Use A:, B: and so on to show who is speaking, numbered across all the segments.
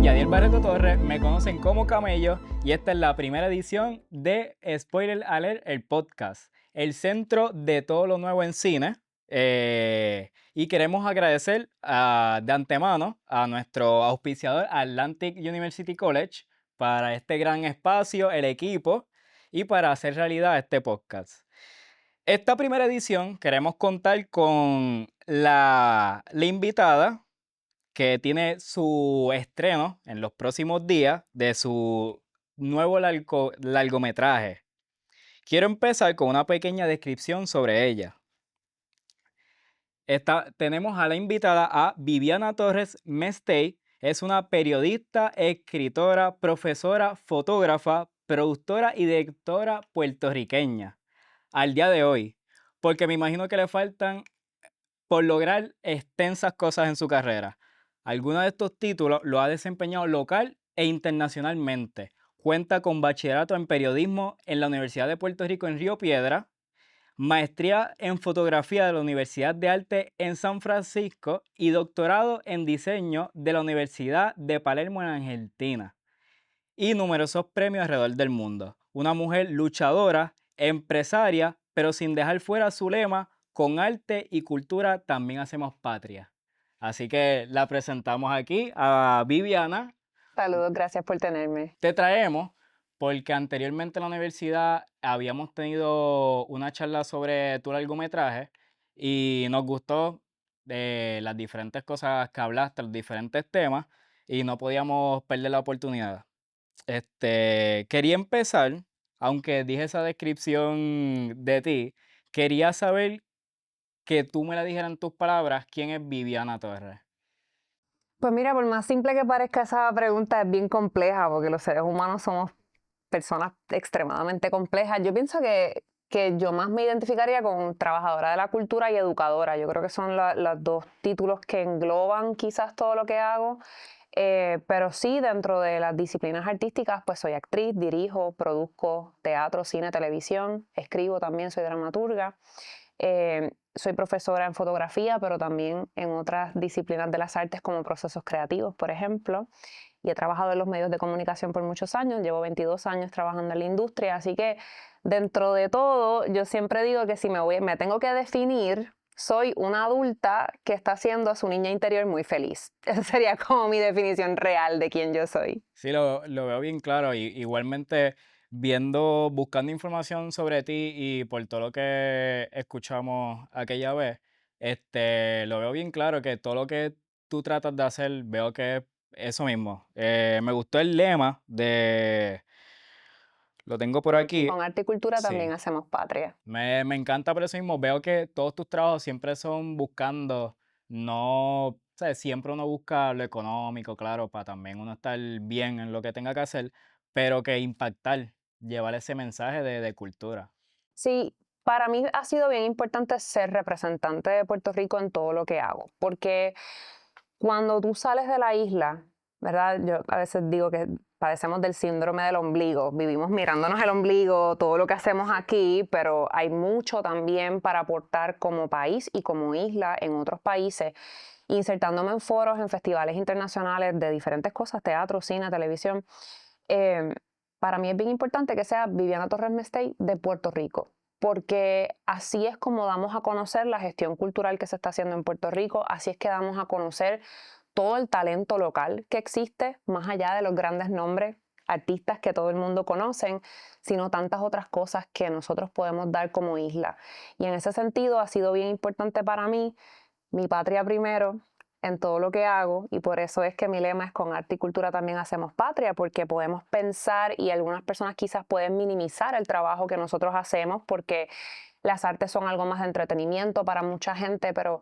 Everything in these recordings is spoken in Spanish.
A: Yadiel Barreto Torres, me conocen como Camello y esta es la primera edición de Spoiler Alert, el podcast, el centro de todo lo nuevo en cine. Y queremos agradecer de antemano a nuestro auspiciador Atlantic University College para este gran espacio, el equipo y para hacer realidad este podcast. Esta primera edición queremos contar con la invitada que tiene su estreno en los próximos días de su nuevo largometraje. Quiero empezar con una pequeña descripción sobre ella. Tenemos a la invitada a Viviana Torres Mestey. Es una periodista, escritora, profesora, fotógrafa, productora y directora puertorriqueña al día de hoy, porque me imagino que le faltan por lograr extensas cosas en su carrera. Algunos de estos títulos lo ha desempeñado local e internacionalmente. Cuenta con bachillerato en periodismo en la Universidad de Puerto Rico en Río Piedra, maestría en fotografía de la Universidad de Arte en San Francisco y doctorado en diseño de la Universidad de Palermo en Argentina. Y numerosos premios alrededor del mundo. Una mujer luchadora, empresaria, pero sin dejar fuera su lema: con arte y cultura también hacemos patria. Así que la presentamos aquí a Viviana.
B: Saludos, gracias por tenerme.
A: Te traemos porque anteriormente en la universidad habíamos tenido una charla sobre tu largometraje y nos gustó de las diferentes cosas que hablaste, los diferentes temas, y no podíamos perder la oportunidad. Quería empezar, aunque dije esa descripción de ti, quería saber que tú me la dijeras en tus palabras, ¿quién es Viviana Torres?
B: Pues mira, por más simple que parezca esa pregunta, es bien compleja porque los seres humanos somos personas extremadamente complejas. Yo pienso que yo más me identificaría con trabajadora de la cultura y educadora. Yo creo que son los dos títulos que engloban quizás todo lo que hago. Pero sí, dentro de las disciplinas artísticas, pues soy actriz, dirijo, produzco teatro, cine, televisión, escribo también, soy dramaturga. Soy profesora en fotografía, pero también en otras disciplinas de las artes como procesos creativos, por ejemplo. Y he trabajado en los medios de comunicación por muchos años, llevo 22 años trabajando en la industria, así que dentro de todo, yo siempre digo que si me tengo que definir, soy una adulta que está haciendo a su niña interior muy feliz. Esa sería como mi definición real de quién yo soy.
A: Sí, lo veo bien claro. Igualmente, buscando información sobre ti y por todo lo que escuchamos aquella vez, lo veo bien claro que todo lo que tú tratas de hacer, veo que es eso mismo. Me gustó el lema lo tengo por aquí.
B: Con arte y cultura
A: Sí.
B: también hacemos patria.
A: Me encanta por eso mismo. Veo que todos tus trabajos siempre son buscando, no, o sea, siempre uno busca lo económico, claro, para también uno estar bien en lo que tenga que hacer, pero que impactar, llevar ese mensaje de cultura.
B: Sí, para mí ha sido bien importante ser representante de Puerto Rico en todo lo que hago, porque cuando tú sales de la isla, ¿verdad? Yo a veces digo que padecemos del síndrome del ombligo, vivimos mirándonos el ombligo, todo lo que hacemos aquí, pero hay mucho también para aportar como país y como isla en otros países, insertándome en foros, en festivales internacionales de diferentes cosas, teatro, cine, televisión. Eh, para mí es bien importante que sea Viviana Torres Mestey de Puerto Rico, porque así es como damos a conocer la gestión cultural que se está haciendo en Puerto Rico, así es que damos a conocer todo el talento local que existe, más allá de los grandes nombres, artistas que todo el mundo conoce, sino tantas otras cosas que nosotros podemos dar como isla. Y en ese sentido ha sido bien importante para mí, mi patria primero, en todo lo que hago, y por eso es que mi lema es con arte y cultura también hacemos patria, porque podemos pensar y algunas personas quizás pueden minimizar el trabajo que nosotros hacemos porque las artes son algo más de entretenimiento para mucha gente, pero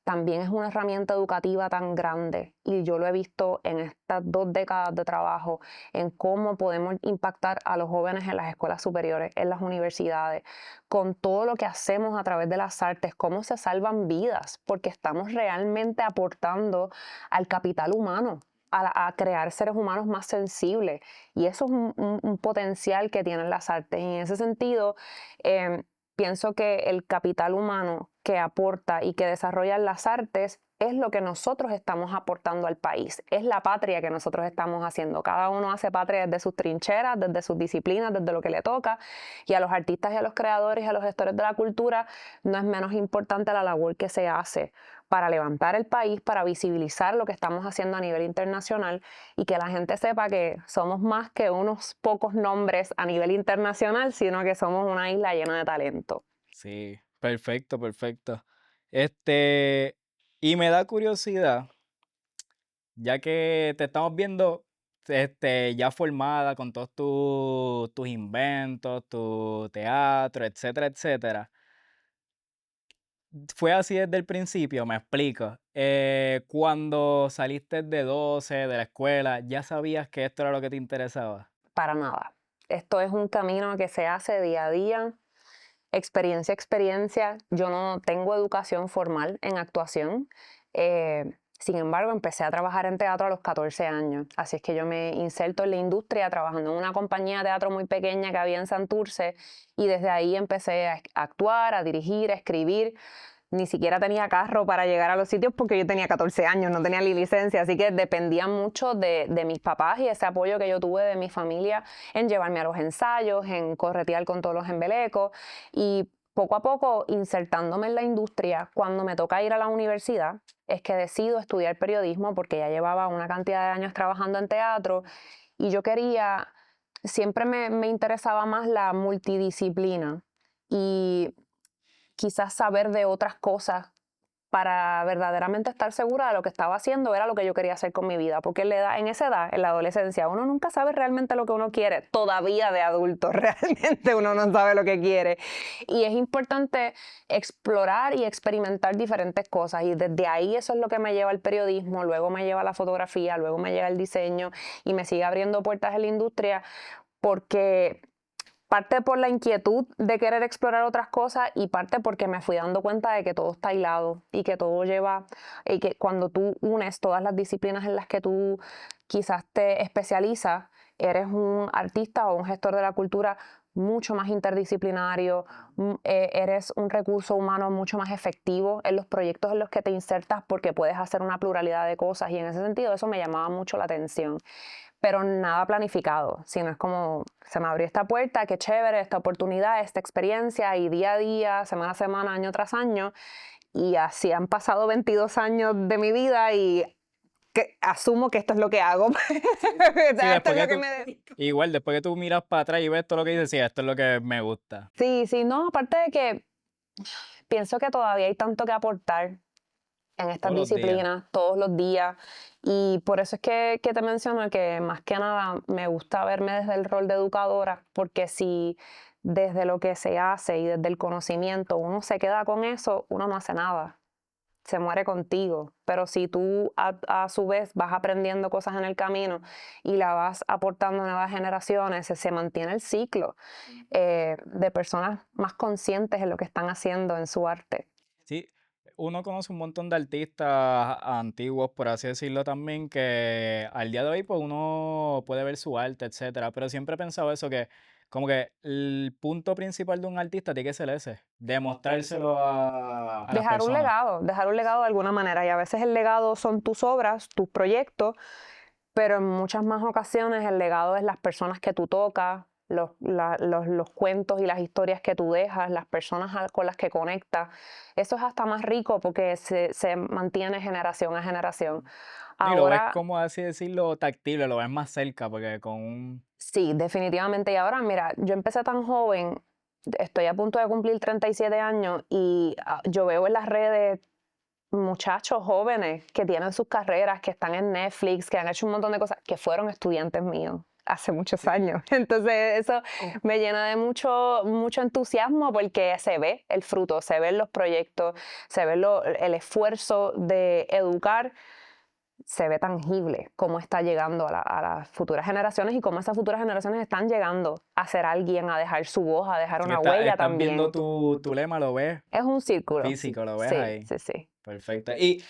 B: también es una herramienta educativa tan grande y yo lo he visto en estas 2 décadas de trabajo, en cómo podemos impactar a los jóvenes en las escuelas superiores, en las universidades, con todo lo que hacemos a través de las artes, cómo se salvan vidas, porque estamos realmente aportando al capital humano, a crear seres humanos más sensibles. Y eso es un potencial que tienen las artes. Y en ese sentido, pienso que el capital humano que aporta y que desarrollan las artes es lo que nosotros estamos aportando al país, es la patria que nosotros estamos haciendo. Cada uno hace patria desde sus trincheras, desde sus disciplinas, desde lo que le toca, y a los artistas y a los creadores y a los gestores de la cultura no es menos importante la labor que se hace para levantar el país, para visibilizar lo que estamos haciendo a nivel internacional y que la gente sepa que somos más que unos pocos nombres a nivel internacional, sino que somos una isla llena de talento.
A: Sí, perfecto, perfecto. Este, y me da curiosidad, ya que te estamos viendo ya formada con todos tus inventos, tu teatro, etcétera, etcétera. ¿Fue así desde el principio? Me explico. Cuando saliste de 12 de la escuela, ¿ya sabías que esto era lo que te interesaba?
B: Para nada. Esto es un camino que se hace día a día, experiencia a experiencia. Yo no tengo educación formal en actuación. Sin embargo, empecé a trabajar en teatro a los 14 años. Así es que yo me inserto en la industria trabajando en una compañía de teatro muy pequeña que había en Santurce y desde ahí empecé a actuar, a dirigir, a escribir. Ni siquiera tenía carro para llegar a los sitios porque yo tenía 14 años, no tenía ni licencia, así que dependía mucho de mis papás y ese apoyo que yo tuve de mi familia en llevarme a los ensayos, en corretear con todos los embelecos y poco a poco insertándome en la industria. Cuando me toca ir a la universidad es que decido estudiar periodismo porque ya llevaba una cantidad de años trabajando en teatro y yo quería, siempre me interesaba más la multidisciplina y quizás saber de otras cosas para verdaderamente estar segura de lo que estaba haciendo era lo que yo quería hacer con mi vida, porque en esa edad, en la adolescencia, uno nunca sabe realmente lo que uno quiere, todavía de adulto realmente uno no sabe lo que quiere. Y es importante explorar y experimentar diferentes cosas y desde ahí eso es lo que me lleva al periodismo, luego me lleva a la fotografía, luego me lleva al diseño y me sigue abriendo puertas en la industria porque parte por la inquietud de querer explorar otras cosas y parte porque me fui dando cuenta de que todo está hilado y que todo lleva, y que cuando tú unes todas las disciplinas en las que tú quizás te especializas, eres un artista o un gestor de la cultura mucho más interdisciplinario, eres un recurso humano mucho más efectivo en los proyectos en los que te insertas porque puedes hacer una pluralidad de cosas y en ese sentido eso me llamaba mucho la atención pero nada planificado, sino es como se me abrió esta puerta, qué chévere, esta oportunidad, esta experiencia y día a día, semana a semana, año tras año y así han pasado 22 años de mi vida y asumo que esto es lo que hago. O
A: Sí,
B: sea, esto
A: después
B: es lo
A: que
B: que
A: tú,
B: me dedico.
A: igual, después que tú miras para atrás y ves todo lo que dices, sí, esto es lo que me gusta.
B: Sí, sí, no, aparte de que pienso que todavía hay tanto que aportar en estas
A: Todos los días.
B: disciplinas todos los días. Y por eso es que te menciono que más que nada me gusta verme desde el rol de educadora, porque si desde lo que se hace y desde el conocimiento uno se queda con eso, uno no hace nada, se muere contigo. Pero si tú a su vez vas aprendiendo cosas en el camino y la vas aportando a nuevas generaciones, se mantiene el ciclo de personas más conscientes en lo que están haciendo en su arte.
A: Sí, uno conoce un montón de artistas antiguos, por así decirlo también, que al día de hoy pues uno puede ver su arte, etcétera, pero siempre he pensado eso, que como que el punto principal de un artista tiene que ser ese, demostrárselo a las personas.
B: Dejar un legado de alguna manera. Y a veces el legado son tus obras, tus proyectos, pero en muchas más ocasiones el legado es las personas que tú tocas, los cuentos y las historias que tú dejas, las personas con las que conectas. Eso es hasta más rico porque se mantiene generación a generación.
A: ¿No? Y lo ves
B: Ahora,
A: como así decirlo tactible, lo ves más cerca, porque con un...
B: sí, definitivamente. Y ahora, mira, yo empecé tan joven, estoy a punto de cumplir 37 años y yo veo en las redes muchachos jóvenes que tienen sus carreras, que están en Netflix, que han hecho un montón de cosas, que fueron estudiantes míos hace muchos
A: Sí.
B: años. Entonces eso me llena de mucho entusiasmo porque se ve el fruto, se ven los proyectos, se ve el esfuerzo de educar, se ve tangible cómo está llegando a las futuras generaciones y cómo esas futuras generaciones están llegando a ser alguien, a dejar su voz, a dejar
A: Así que
B: una huella
A: estás viendo
B: también.
A: tu lema, lo ves
B: Es un círculo.
A: físico, lo ves
B: Sí,
A: ahí.
B: sí, sí.
A: Perfecto. Y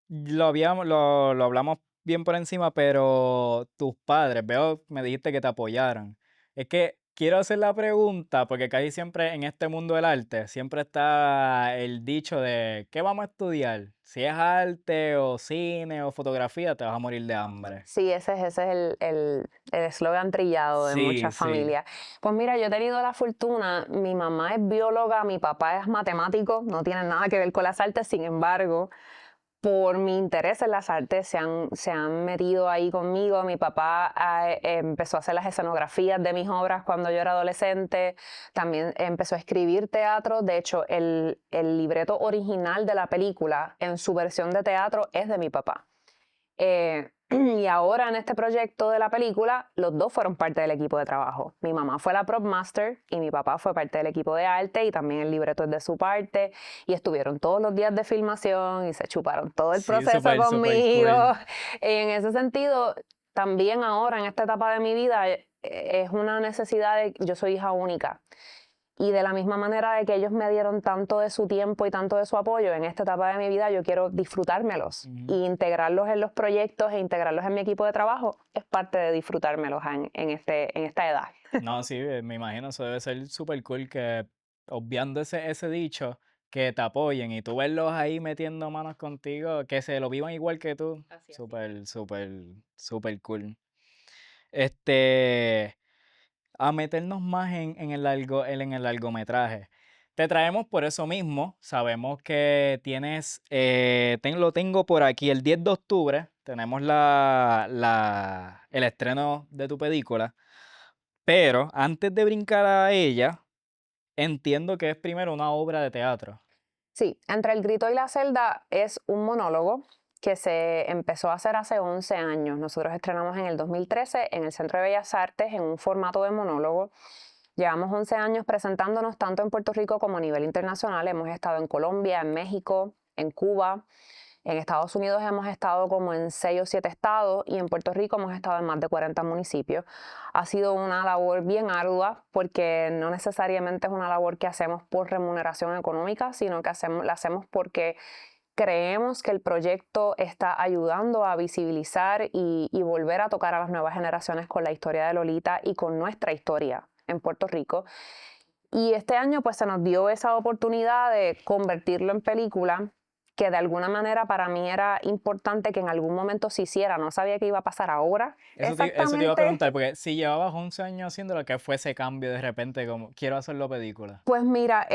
A: lo hablamos bien por encima, pero tus padres, veo, me dijiste que te apoyaron. Es que quiero hacer la pregunta, porque casi siempre en este mundo del arte, siempre está el dicho de ¿qué vamos a estudiar? Si es arte o cine o fotografía, te vas a morir de hambre.
B: Sí, ese es el eslogan trillado de
A: Sí,
B: muchas
A: sí.
B: familias. Pues mira, yo he tenido la fortuna, mi mamá es bióloga, mi papá es matemático, no tienen nada que ver con las artes, sin embargo, por mi interés en las artes se han metido ahí conmigo. Mi papá empezó a hacer las escenografías de mis obras cuando yo era adolescente, también empezó a escribir teatro, de hecho el libreto original de la película en su versión de teatro es de mi papá. Y ahora en este proyecto de la película, los dos fueron parte del equipo de trabajo. Mi mamá fue la prop master y mi papá fue parte del equipo de arte y también el libreto es de su parte. Y estuvieron todos los días de filmación y se chuparon todo el
A: Sí,
B: proceso
A: súper, súper
B: conmigo.
A: cool.
B: En ese sentido, también ahora en esta etapa de mi vida es una necesidad de, yo soy hija única. Y de la misma manera de que ellos me dieron tanto de su tiempo y tanto de su apoyo, en esta etapa de mi vida yo quiero disfrutármelos
A: Ujú.
B: y integrarlos en los proyectos e integrarlos en mi equipo de trabajo es parte de disfrutármelos en esta edad.
A: No, sí, me imagino, eso debe ser súper cool que, obviando ese dicho, que te apoyen y tú verlos ahí metiendo manos contigo, que se lo vivan igual que tú.
B: Así.
A: Súper, súper, súper cool. Este, a meternos más en el largometraje. Te traemos por eso mismo. Sabemos que tienes, lo tengo por aquí, el 10 de octubre, tenemos el estreno de tu película. Pero antes de brincar a ella, entiendo que es primero una obra de teatro.
B: Sí, Entre el grito y la celda es un monólogo que se empezó a hacer hace 11 años. Nosotros estrenamos en el 2013 en el Centro de Bellas Artes en un formato de monólogo. Llevamos 11 años presentándonos tanto en Puerto Rico como a nivel internacional. Hemos estado en Colombia, en México, en Cuba. En Estados Unidos hemos estado como en 6 o 7 estados y en Puerto Rico hemos estado en más de 40 municipios. Ha sido una labor bien ardua porque no necesariamente es una labor que hacemos por remuneración económica, sino que la hacemos porque creemos que el proyecto está ayudando a visibilizar y volver a tocar a las nuevas generaciones con la historia de Lolita y con nuestra historia en Puerto Rico. Y este año pues se nos dio esa oportunidad de convertirlo en película, que de alguna manera para mí era importante que en algún momento se hiciera. No sabía qué iba a pasar ahora
A: Eso te iba a
B: exactamente.
A: preguntar, porque si llevabas 11 años haciéndolo, ¿qué fue ese cambio de repente? Como, quiero hacerlo película.
B: Pues mira,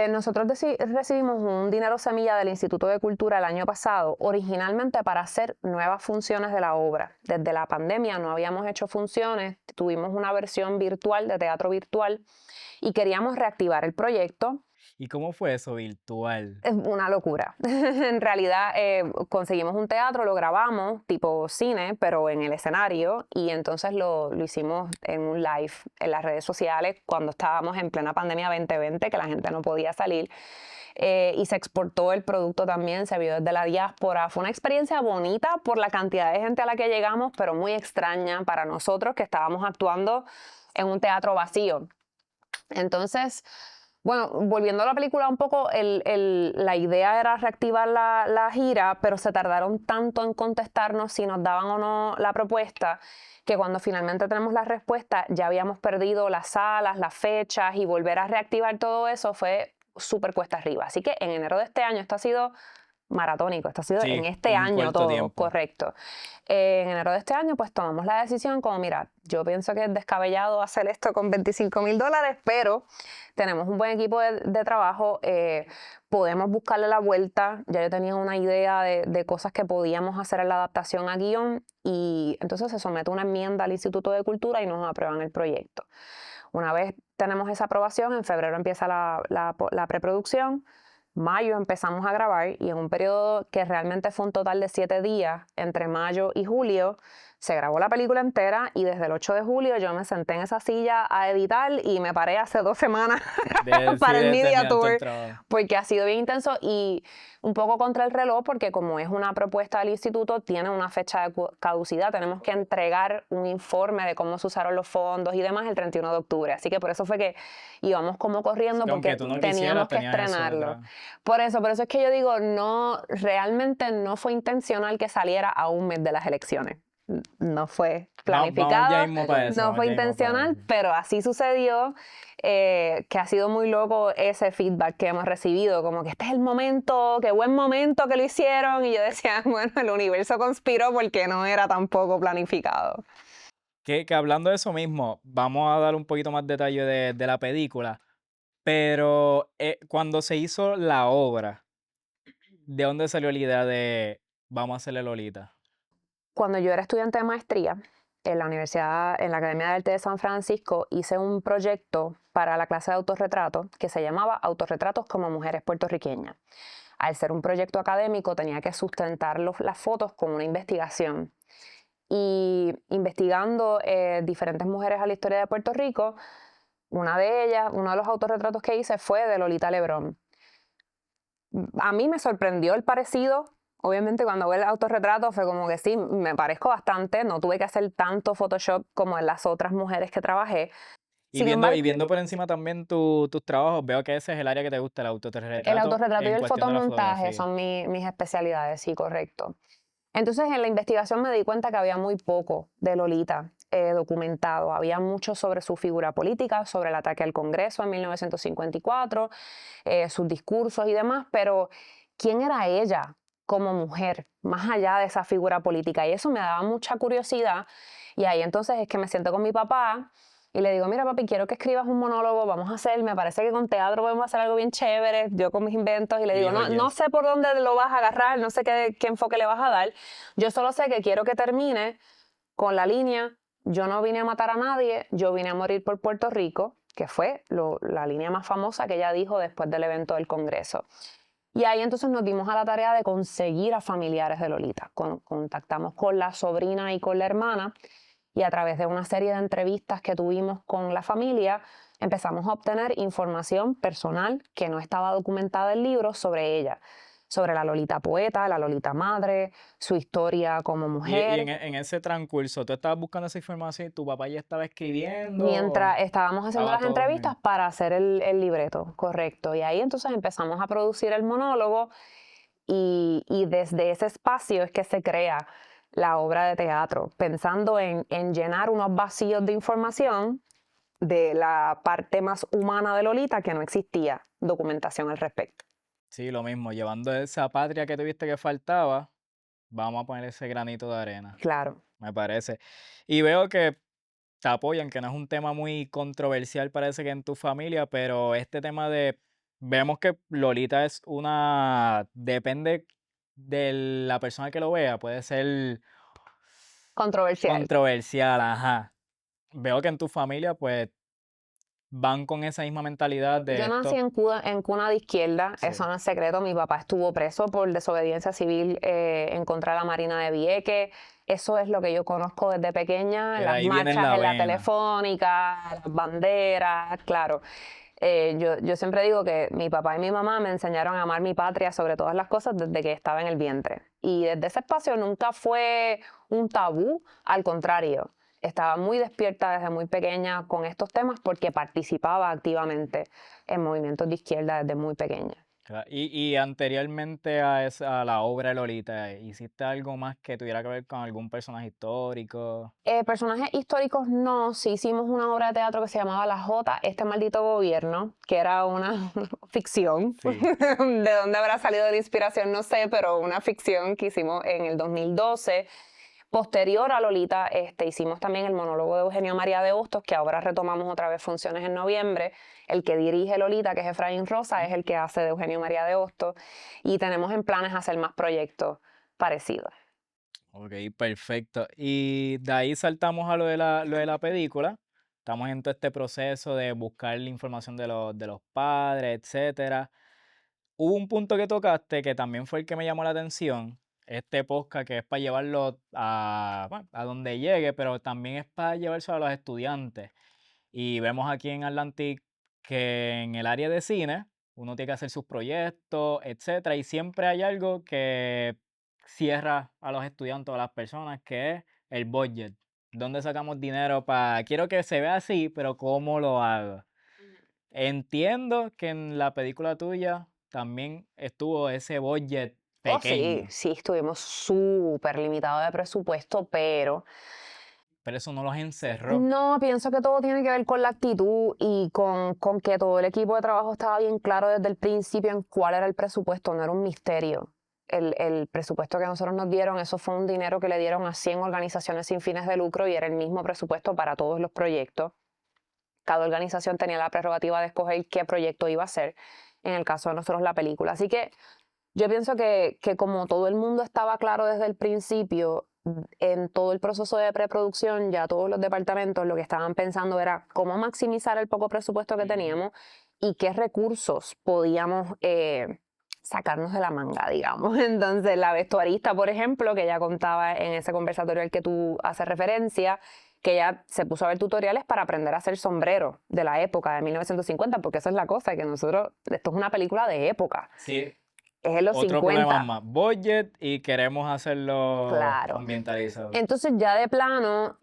B: nosotros recibimos un dinero semilla del Instituto de Cultura el año pasado, originalmente para hacer nuevas funciones de la obra. Desde la pandemia no habíamos hecho funciones, tuvimos una versión virtual de teatro virtual y queríamos reactivar el proyecto.
A: ¿Y cómo fue eso virtual?
B: Es una locura. En realidad conseguimos un teatro, lo grabamos tipo cine, pero en el escenario y entonces lo hicimos en un live en las redes sociales cuando estábamos en plena pandemia 2020, que la gente no podía salir. Y se exportó el producto también, se vio desde la diáspora. Fue una experiencia bonita por la cantidad de gente a la que llegamos, pero muy extraña para nosotros que estábamos actuando en un teatro vacío. Entonces, bueno, volviendo a la película un poco, la idea era reactivar la gira, pero se tardaron tanto en contestarnos si nos daban o no la propuesta, que cuando finalmente tenemos la respuesta ya habíamos perdido las salas, las fechas y volver a reactivar todo eso fue súper cuesta arriba. Así que en enero de este año esto ha sido maratónico, esto ha sido en
A: Sí,
B: este
A: un
B: año
A: corto
B: todo,
A: tiempo.
B: correcto. En enero de este año pues tomamos la decisión como, mira, yo pienso que es descabellado hacer esto con $25,000, pero tenemos un buen equipo de trabajo, podemos buscarle la vuelta, ya yo tenía una idea de cosas que podíamos hacer en la adaptación a guión y entonces se somete una enmienda al Instituto de Cultura y nos aprueban el proyecto. Una vez tenemos esa aprobación, en febrero empieza la preproducción. Mayo empezamos a grabar y en un periodo que realmente fue un total de 7 días, entre mayo y julio, se grabó la película entera y desde el 8 de julio yo me senté en esa silla a editar y me paré hace 2 semanas
A: Sí,
B: para el
A: de
B: media
A: terminar todo el
B: tour
A: trabajo.
B: porque ha sido bien intenso y un poco contra el reloj porque como es una propuesta del instituto, tiene una fecha de caducidad. Tenemos que entregar un informe de cómo se usaron los fondos y demás el 31 de octubre. Así que por eso fue que íbamos como corriendo
A: Que
B: porque
A: aunque tú no
B: teníamos
A: quisieras,
B: que
A: tenías eso
B: estrenarlo.
A: detrás.
B: Por eso es que yo digo, no, realmente no fue intencional que saliera a un mes de las elecciones. no fue
A: Vamos ya
B: planificado,
A: mismo para eso,
B: no
A: vamos
B: fue
A: ya mismo para
B: intencional,
A: eso.
B: pero así sucedió, que ha sido muy loco ese feedback que hemos recibido, como que este es el momento, qué buen momento que lo hicieron, y yo decía, bueno, el universo conspiró porque no era tampoco planificado.
A: Que hablando de eso mismo, vamos a dar un poquito más detalle de la película, pero cuando se hizo la obra, ¿de dónde salió la idea de vamos a hacerle Lolita?
B: Cuando yo era estudiante de maestría en la universidad, en la Academia de Arte de San Francisco, hice un proyecto para la clase de autorretrato que se llamaba Autorretratos como mujeres puertorriqueñas. Al ser un proyecto académico, tenía que sustentar las fotos con una investigación. Y investigando diferentes mujeres a la historia de Puerto Rico, una de ellas, uno de los autorretratos que hice fue de Lolita Lebrón. A mí me sorprendió el parecido. Obviamente cuando vi el autorretrato fue como que sí, me parezco bastante, no tuve que hacer tanto Photoshop como en las otras mujeres que trabajé.
A: Y
B: Sin
A: viendo,
B: embargo,
A: y viendo por encima también tus trabajos, veo que ese es el área que te gusta, el
B: el
A: autorretrato
B: autorretrato y
A: en
B: el
A: cuestión de la
B: fotomontaje
A: fotografía.
B: son mis especialidades, sí, correcto. Entonces en la investigación me di cuenta que había muy poco de Lolita documentado. Había mucho sobre su figura política, sobre el ataque al Congreso en 1954, sus discursos y demás, pero ¿quién era ella como mujer, más allá de esa figura política? Y eso me daba mucha curiosidad. Y ahí entonces es que me siento con mi papá y le digo, mira papi, quiero que escribas un monólogo, vamos a hacer, me parece que con teatro podemos hacer algo bien chévere, yo con mis inventos, y le
A: Y
B: digo,
A: dijo
B: no
A: yes.
B: sé por dónde lo vas a agarrar, no sé qué enfoque le vas a dar, yo solo sé que quiero que termine con la línea, yo no vine a matar a nadie, yo vine a morir por Puerto Rico, que fue la línea más famosa que ella dijo después del evento del Congreso. Y ahí entonces nos dimos a la tarea de conseguir a familiares de Lolita. Contactamos con la sobrina y con la hermana, y a través de una serie de entrevistas que tuvimos con la familia, empezamos a obtener información personal que no estaba documentada en libros sobre ella, sobre la Lolita poeta, la Lolita madre, su historia como
A: Y
B: mujer.
A: en ese transcurso, ¿tú estabas buscando esa información y tu papá ya estaba escribiendo o
B: Mientras estábamos haciendo
A: estaba
B: las
A: todo
B: entrevistas para hacer el libreto, correcto. Y ahí entonces empezamos a producir el monólogo, y desde ese espacio es que se crea la obra de teatro, pensando en llenar unos vacíos de información de la parte más humana de Lolita que no existía documentación al respecto?
A: Sí, lo mismo, llevando esa patria que tuviste que faltaba, vamos a poner ese granito de arena,
B: Claro.
A: me parece. Y veo que te apoyan, que no es un tema muy controversial, parece que en tu familia, pero este tema de, vemos que Lolita es depende de la persona que lo vea, puede ser
B: Controversial.
A: controversial, ajá. Veo que en tu familia, pues, van con esa misma mentalidad de
B: Yo nací
A: esto.
B: en cuna de izquierda,
A: Sí,
B: eso no es secreto. Mi papá estuvo preso por desobediencia civil en contra de la Marina de Vieques. Eso es lo que yo conozco desde pequeña,
A: que de
B: las
A: ahí viene
B: marchas
A: la
B: en la
A: vena.
B: telefónica, las banderas, claro. Yo siempre digo que mi papá y mi mamá me enseñaron a amar mi patria sobre todas las cosas desde que estaba en el vientre. Y desde ese espacio nunca fue un tabú, al contrario. Estaba muy despierta desde muy pequeña con estos temas porque participaba activamente en movimientos de izquierda desde muy pequeña.
A: Y anteriormente a la obra de Lolita, ¿hiciste algo más que tuviera que ver con algún personaje histórico?
B: Personajes históricos no, sí hicimos una obra de teatro que se llamaba La Jota, este maldito gobierno, que era una ficción.
A: Sí.
B: ¿De dónde habrá salido la inspiración? No sé, pero una ficción que hicimos en el 2012. Posterior a Lolita, hicimos también el monólogo de Eugenio María de Hostos, que ahora retomamos otra vez funciones en noviembre. El que dirige Lolita, que es Efraín Rosa, es el que hace de Eugenio María de Hostos. Y tenemos en planes hacer más proyectos parecidos.
A: Ok, perfecto. Y de ahí saltamos a lo de la película. Estamos en todo este proceso de buscar la información de los padres, etcétera. Hubo un punto que tocaste que también fue el que me llamó la atención. Este podcast que es para llevarlo bueno, a donde llegue, pero también es para llevarse a los estudiantes. Y vemos aquí en Atlantic que en el área de cine uno tiene que hacer sus proyectos, etcétera, y siempre hay algo que cierra a los estudiantes o a las personas, que es el budget. ¿Dónde sacamos dinero para? Quiero que se vea así, pero ¿cómo lo hago? Entiendo que en la película tuya también estuvo ese budget
B: Oh, sí,
A: pequeño,
B: sí, estuvimos súper limitados de presupuesto, pero
A: pero eso no los encerró.
B: no, pienso que todo tiene que ver con la actitud y con que todo el equipo de trabajo estaba bien claro desde el principio en cuál era el presupuesto, no era un misterio. El presupuesto que nosotros nos dieron, eso fue un dinero que le dieron a 100 organizaciones sin fines de lucro y era el mismo presupuesto para todos los proyectos. Cada organización tenía la prerrogativa de escoger qué proyecto iba a hacer, en el caso de nosotros la película. Así que yo pienso que como todo el mundo estaba claro desde el principio, en todo el proceso de preproducción, ya todos los departamentos lo que estaban pensando era cómo maximizar el poco presupuesto que teníamos y qué recursos podíamos sacarnos de la manga, digamos. Entonces, la vestuarista, por ejemplo, que ya contaba en ese conversatorio al que tú haces referencia, que ella se puso a ver tutoriales para aprender a hacer sombreros de la época de 1950, porque esa es la cosa, que nosotros, esto es una película de época,
A: Sí,
B: es en los
A: otro problema
B: 50.
A: más, budget y queremos hacerlo
B: Claro.
A: ambientalizado.
B: Entonces ya de plano,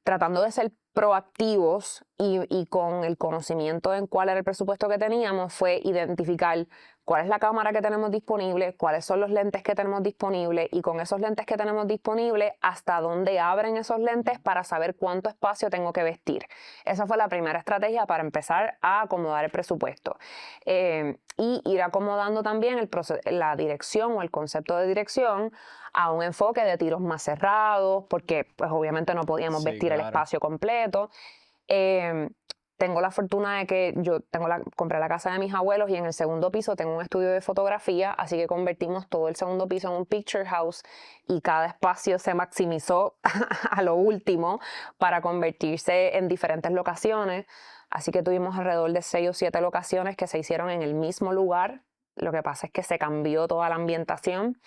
B: tratando de ser proactivos y con el conocimiento en cuál era el presupuesto que teníamos, fue identificar cuál es la cámara que tenemos disponible, cuáles son los lentes que tenemos disponibles y con esos lentes que tenemos disponibles, hasta dónde abren esos lentes para saber cuánto espacio tengo que vestir. Esa fue la primera estrategia para empezar a acomodar el presupuesto. Y ir acomodando también la dirección o el concepto de dirección a un enfoque de tiros más cerrados, porque pues obviamente no podíamos
A: Sí,
B: vestir el
A: claro.
B: espacio completo. Tengo la fortuna de que compré la casa de mis abuelos y en el segundo piso tengo un estudio de fotografía, así que convertimos todo el segundo piso en un picture house y cada espacio se maximizó a lo último para convertirse en diferentes locaciones. Así que tuvimos alrededor de 6 o 7 locaciones que se hicieron en el mismo lugar. Lo que pasa es que se cambió toda la ambientación.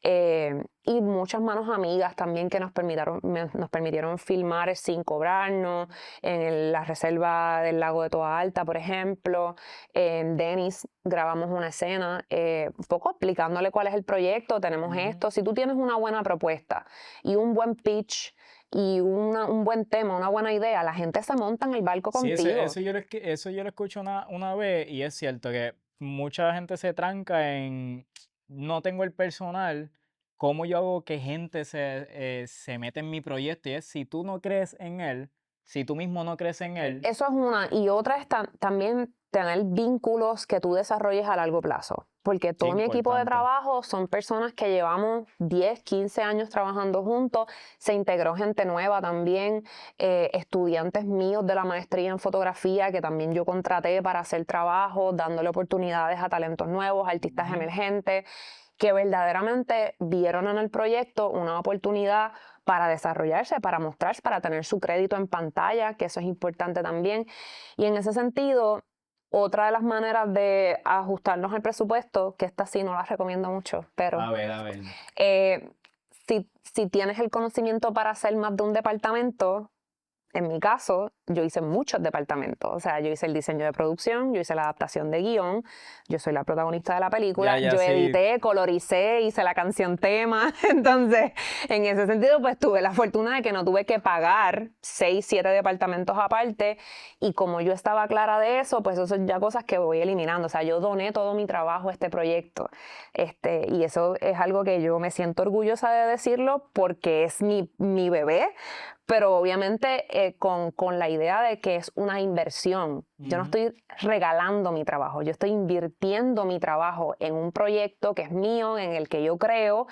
B: Y muchas manos amigas también que nos permitieron filmar sin cobrarnos, la reserva del lago de Toa Alta, por ejemplo. En Denis grabamos una escena, un poco explicándole cuál es el proyecto, tenemos esto. Si tú tienes una buena propuesta y un buen pitch y un buen tema, una buena idea, la gente se monta en el barco
A: Sí,
B: contigo.
A: eso yo lo escucho una vez y es cierto que mucha gente se tranca en no tengo el personal, ¿cómo yo hago que gente se meta en mi proyecto? Y es si tú no crees en él, si tú mismo no crees en él,
B: Eso es una. Y otra es también tener vínculos que tú desarrolles a largo plazo. Porque todo mi equipo de
A: importante.
B: trabajo son personas que llevamos 10, 15 años trabajando juntos. Se integró gente nueva también, estudiantes míos de la maestría en fotografía que también yo contraté para hacer trabajo, dándole oportunidades a talentos nuevos, artistas emergentes, que verdaderamente vieron en el proyecto una oportunidad para desarrollarse, para mostrarse, para tener su crédito en pantalla, que eso es importante también. Y en ese sentido, otra de las maneras de ajustarnos al presupuesto, que esta sí no la recomiendo mucho, pero
A: A ver.
B: si tienes el conocimiento para hacer más de un departamento, en mi caso, yo hice muchos departamentos. O sea, yo hice el diseño de producción, yo hice la adaptación de guión, yo soy la protagonista de la película,
A: Ya,
B: yo
A: sí.
B: edité, coloricé, hice la canción tema. Entonces, en ese sentido, pues tuve la fortuna de que no tuve que pagar 6, 7 departamentos aparte. Y como yo estaba clara de eso, pues eso son ya cosas que voy eliminando. O sea, yo doné todo mi trabajo a este proyecto. Y eso es algo que yo me siento orgullosa de decirlo porque es mi bebé. Pero obviamente con la idea de que es una inversión. Yo no estoy regalando mi trabajo, yo estoy invirtiendo mi trabajo en un proyecto que es mío, en el que yo creo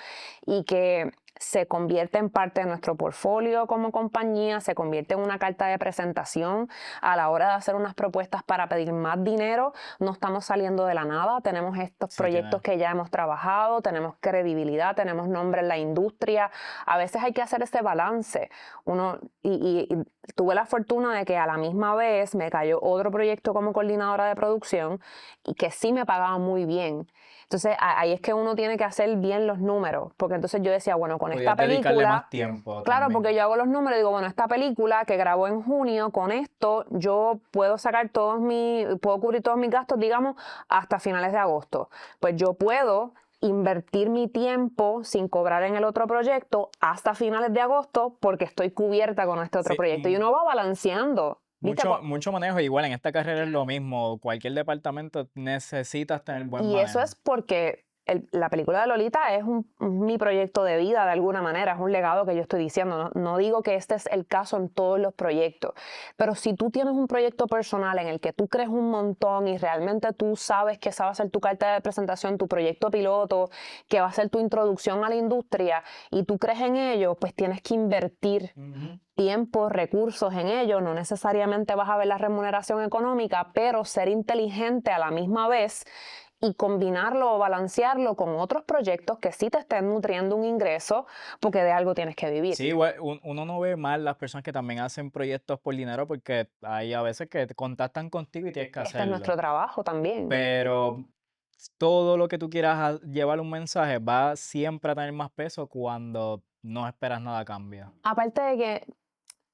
B: y que se convierte en parte de nuestro portfolio como compañía, se convierte en una carta de presentación a la hora de hacer unas propuestas para pedir más dinero. No estamos saliendo de la nada, tenemos estos proyectos que ya hemos trabajado, tenemos credibilidad, tenemos nombre en la industria. A veces hay que hacer ese balance. Y tuve la fortuna de que a la misma vez me cayó otro proyecto como coordinadora de producción y que sí me pagaba muy bien. Entonces ahí es que uno tiene que hacer bien los números, porque entonces yo decía, bueno, con esta
A: Podías dedicarle
B: película,
A: más tiempo
B: claro,
A: también.
B: porque yo hago los números y digo, bueno, esta película que grabó en junio, con esto yo puedo puedo cubrir todos mis gastos, digamos, hasta finales de agosto. Pues yo puedo invertir mi tiempo sin cobrar en el otro proyecto hasta finales de agosto porque estoy cubierta con este otro
A: Sí,
B: proyecto. Y uno va balanceando. ¿Viste?
A: mucho manejo, igual en esta carrera es lo mismo. Cualquier departamento necesitas tener buen
B: Y
A: manejo.
B: eso es porque la película de Lolita es mi proyecto de vida de alguna manera, es un legado que yo estoy diciendo. No digo que este es el caso en todos los proyectos, pero si tú tienes un proyecto personal en el que tú crees un montón y realmente tú sabes que esa va a ser tu carta de presentación, tu proyecto piloto, que va a ser tu introducción a la industria y tú crees en ello, pues tienes que invertir tiempo, recursos en ello. No necesariamente vas a ver la remuneración económica, pero ser inteligente a la misma vez y combinarlo o balancearlo con otros proyectos que sí te estén nutriendo un ingreso, porque de algo tienes que vivir.
A: Sí, igual, uno no ve mal las personas que también hacen proyectos por dinero porque hay a veces que te contactan contigo y tienes que
B: Este es nuestro
A: hacerlo.
B: trabajo también.
A: Pero todo lo que tú quieras llevar un mensaje va siempre a tener más peso cuando no esperas nada a cambio.
B: Aparte de que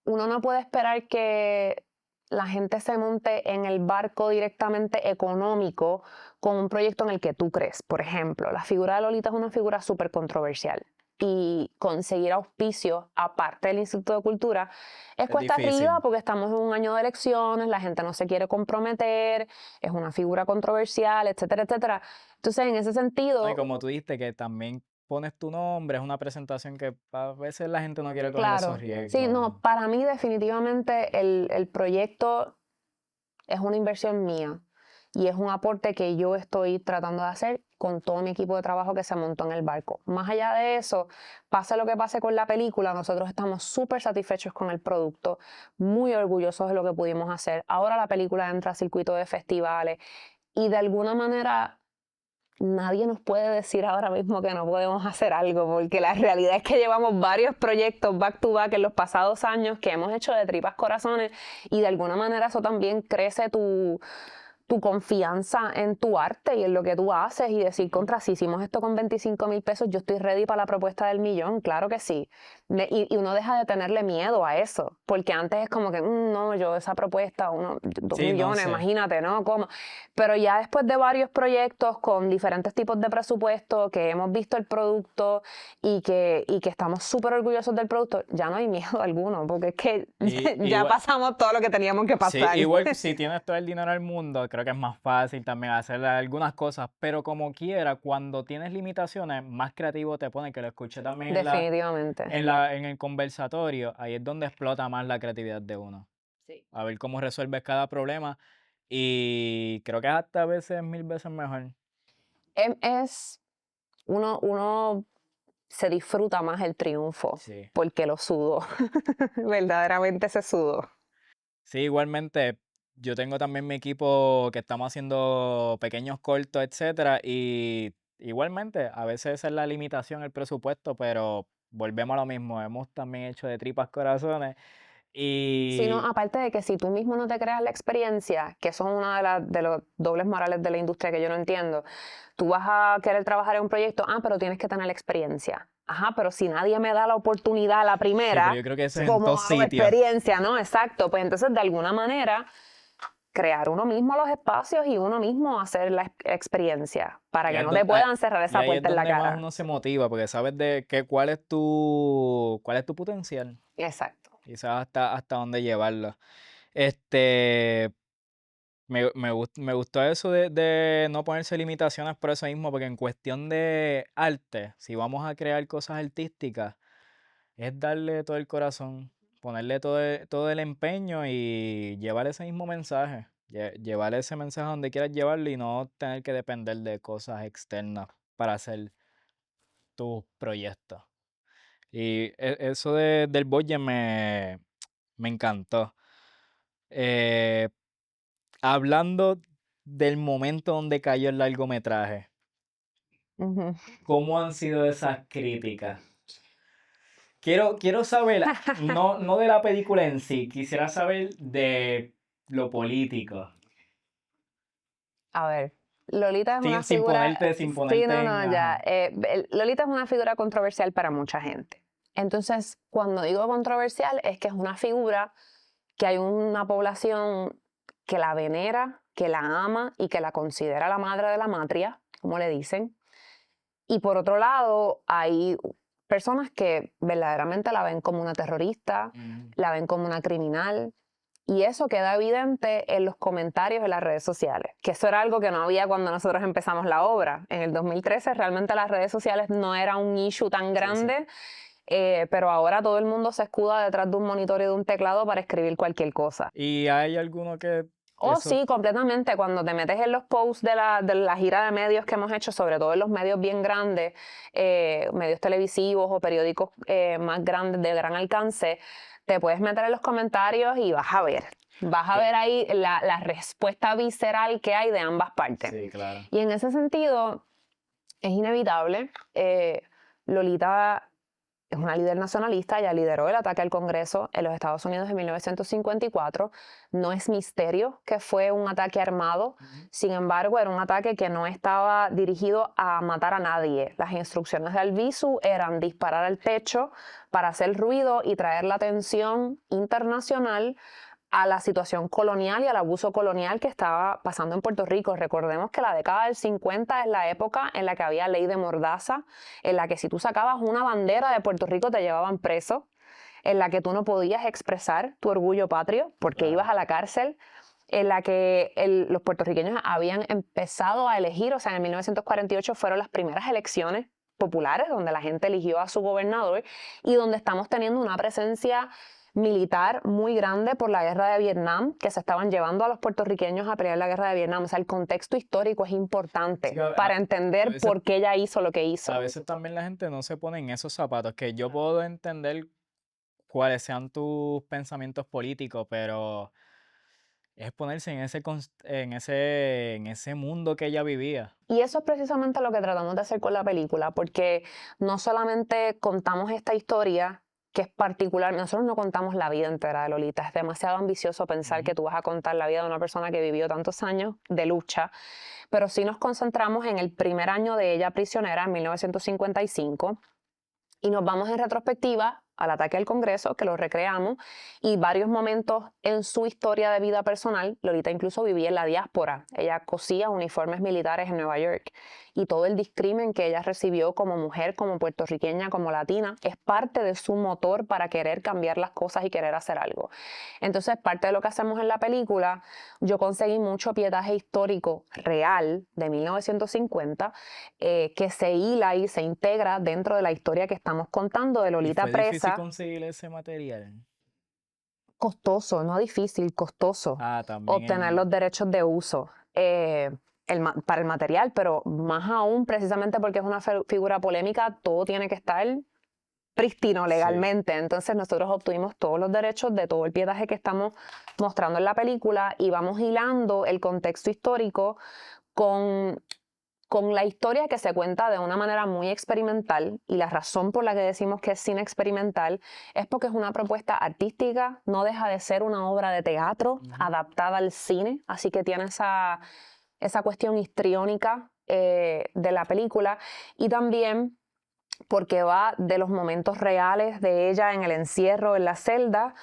B: uno no puede esperar que la gente se monte en el barco directamente económico con un proyecto en el que tú crees. Por ejemplo, la figura de Lolita es una figura súper controversial y conseguir auspicio aparte del Instituto de Cultura es
A: Es
B: cuesta
A: difícil.
B: arriba porque estamos en un año de elecciones, la gente no se quiere comprometer, es una figura controversial, etcétera, etcétera. Entonces, en ese
A: No, y
B: sentido,
A: como tú dijiste, que también pones tu nombre, es una presentación que a veces la gente no quiere coger esos
B: claro, sí,
A: riesgos.
B: no, para mí definitivamente el proyecto es una inversión mía y es un aporte que yo estoy tratando de hacer con todo mi equipo de trabajo que se montó en el barco. Más allá de eso, pase lo que pase con la película, nosotros estamos súper satisfechos con el producto, muy orgullosos de lo que pudimos hacer. Ahora la película entra a circuito de festivales y de alguna manera nadie nos puede decir ahora mismo que no podemos hacer algo, porque la realidad es que llevamos varios proyectos back to back en los pasados años que hemos hecho de tripas corazones y de alguna manera eso también crece tu confianza en tu arte y en lo que tú haces y decir, contra, si hicimos esto con 25,000 pesos, yo estoy ready para la propuesta del millón, claro que sí. Y uno deja de tenerle miedo a eso, porque antes es como que, no, yo esa propuesta, 2
A: Sí, no
B: millones,
A: sé.
B: imagínate, ¿no? ¿Cómo? Pero ya después de varios proyectos con diferentes tipos de presupuesto, que hemos visto el producto y que estamos súper orgullosos del producto, ya no hay miedo alguno, porque es que ya
A: Igual,
B: pasamos todo lo que teníamos que
A: sí,
B: pasar.
A: igual si tienes todo el dinero del mundo, creo que es más fácil también hacer algunas cosas, pero como quiera, cuando tienes limitaciones, más creativo te pone, que lo escuché también
B: Definitivamente.
A: en el conversatorio, ahí es donde explota más la creatividad de uno,
B: Sí.
A: a ver cómo resuelves cada problema y creo que hasta a veces 1000 veces mejor.
B: Es uno se disfruta más el triunfo
A: Sí.
B: porque lo sudó, verdaderamente se sudó.
A: Sí,
B: Verdaderamente se sudó.
A: sí, igualmente, yo tengo también mi equipo que estamos haciendo pequeños cortos, etcétera, y igualmente, a veces esa es la limitación, el presupuesto, pero volvemos a lo mismo, hemos también hecho de tripas corazones
B: Sino,
A: y
B: aparte de que si tú mismo no te creas la experiencia, que eso es una de los dobles morales de la industria que yo no entiendo, tú vas a querer trabajar en un proyecto, pero tienes que tener la experiencia. Ajá, pero si nadie me da la oportunidad a la
A: sí, pero
B: primera,
A: yo creo que eso es en
B: ¿cómo
A: todos
B: hago
A: sitios.
B: experiencia? ¿No? Exacto, pues entonces de alguna manera crear uno mismo los espacios y uno mismo hacer la experiencia para
A: Y
B: que
A: ahí,
B: no te puedan cerrar
A: y
B: esa
A: ahí es
B: puerta en la
A: donde más
B: cara.
A: uno se motiva, porque sabes cuál es tu potencial
B: Exacto.
A: y sabes hasta dónde llevarlo. Este, me gustó eso de no ponerse limitaciones por eso mismo, porque en cuestión de arte, si vamos a crear cosas artísticas, es darle todo el corazón, ponerle todo el empeño y llevar ese mismo mensaje, llevar ese mensaje donde quieras llevarlo y no tener que depender de cosas externas para hacer tus proyectos. Y eso del budget me encantó. Eh, Hablando del momento donde cayó el largometraje,
B: Ujú.
A: ¿cómo han sido esas críticas? Quiero saber, no de la película en sí, quisiera saber de lo político.
B: A ver, Lolita es una
A: Sin
B: figura,
A: sin
B: sí,
A: ponerte
B: no,
A: en,
B: no, ya.
A: ajá.
B: Lolita es una figura controversial para mucha gente. Entonces, cuando digo controversial, es que es una figura que hay una población que la venera, que la ama y que la considera la madre de la matria, como le dicen. Y por otro lado, hay personas que verdaderamente la ven como una terrorista,
A: Mm,
B: la ven como una criminal, Y eso queda evidente en los comentarios en las redes sociales, que eso era algo que no había cuando nosotros empezamos la obra. En el 2013 realmente las redes sociales no era un issue tan grande, pero ahora todo el mundo se escuda detrás de un monitor y de un teclado para escribir cualquier cosa.
A: ¿Y hay alguno que
B: Oh,
A: eso-
B: sí, completamente. Cuando te metes en los posts de la gira de medios que hemos hecho, sobre todo en los medios bien grandes, medios televisivos o periódicos más grandes de gran alcance, te puedes meter en los comentarios y vas a ver. Vas a ver ahí la respuesta visceral que hay de ambas partes.
A: Sí, claro.
B: Y en ese sentido, es inevitable. Lolita es una líder nacionalista, ella lideró el ataque al Congreso en los Estados Unidos en 1954. No es misterio que fue un ataque armado, sin embargo, era un ataque que no estaba dirigido a matar a nadie. Las instrucciones de Albizu eran disparar al techo para hacer ruido y traer la atención internacional a la situación colonial y al abuso colonial que estaba pasando en Puerto Rico. Recordemos que la década del 50 es la época en la que había ley de mordaza, en la que si tú sacabas una bandera de Puerto Rico te llevaban preso, en la que tú no podías expresar tu orgullo patrio porque ibas a la cárcel, en la que los puertorriqueños habían empezado a elegir, o sea, en 1948 fueron las primeras elecciones populares donde la gente eligió a su gobernador y donde estamos teniendo una presencia militar muy grande por la guerra de Vietnam, que se estaban llevando a los puertorriqueños a pelear la guerra de Vietnam. O sea, el contexto histórico es importante
A: Sí,
B: para entender
A: veces-
B: por qué ella hizo lo que hizo.
A: A veces también la gente no se pone en esos zapatos, que yo puedo entender cuáles sean tus pensamientos políticos, pero es ponerse en ese mundo que ella vivía.
B: Y eso es precisamente lo que tratamos de hacer con la película, porque no solamente contamos esta historia, que es particular, nosotros no contamos la vida entera de Lolita, es demasiado ambicioso pensar que tú vas a contar la vida de una persona que vivió tantos años de lucha, pero sí nos concentramos en el primer año de ella prisionera, en 1955, y nos vamos en retrospectiva al ataque al Congreso, que lo recreamos, y varios momentos en su historia de vida personal. Lolita incluso vivía en la diáspora. Ella cosía uniformes militares en Nueva York. Y todo el discrimen que ella recibió como mujer, como puertorriqueña, como latina, es parte de su motor para querer cambiar las cosas y querer hacer algo. Entonces, parte de lo que hacemos en la película, yo conseguí mucho pietaje histórico real de 1950 que se hila y se integra dentro de la historia que estamos contando de
A: ¿Y
B: Lolita
A: fue difícil
B: presa.
A: conseguir ese material?
B: Costoso, no difícil, costoso
A: También
B: obtener los derechos de uso para el material, pero más aún precisamente porque es una figura polémica, todo tiene que estar prístino legalmente. Entonces nosotros obtuvimos todos los derechos de todo el pietaje que estamos mostrando en la película y vamos hilando el contexto histórico con la historia que se cuenta de una manera muy experimental, y la razón por la que decimos que es cine experimental es porque es una propuesta artística, no deja de ser una obra de teatro adaptada al cine, así que tiene esa cuestión histriónica de la película, y también porque va de los momentos reales de ella en el encierro en la celda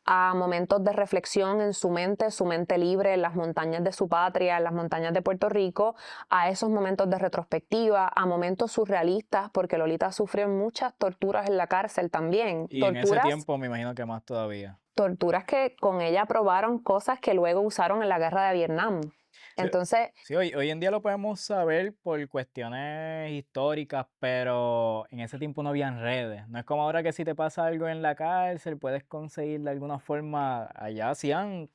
B: a momentos de reflexión en su mente libre en las montañas de su patria, en las montañas de Puerto Rico, a esos momentos de retrospectiva, a momentos surrealistas, porque Lolita sufrió muchas torturas en la cárcel también.
A: Y en ese tiempo me imagino que más todavía.
B: Torturas que con ella probaron cosas que luego usaron en la guerra de Vietnam. Entonces,
A: sí, hoy en día lo podemos saber por cuestiones históricas, pero en ese tiempo no habían redes. No es como ahora que si te pasa algo en la cárcel, puedes conseguir de alguna forma. Allá hacían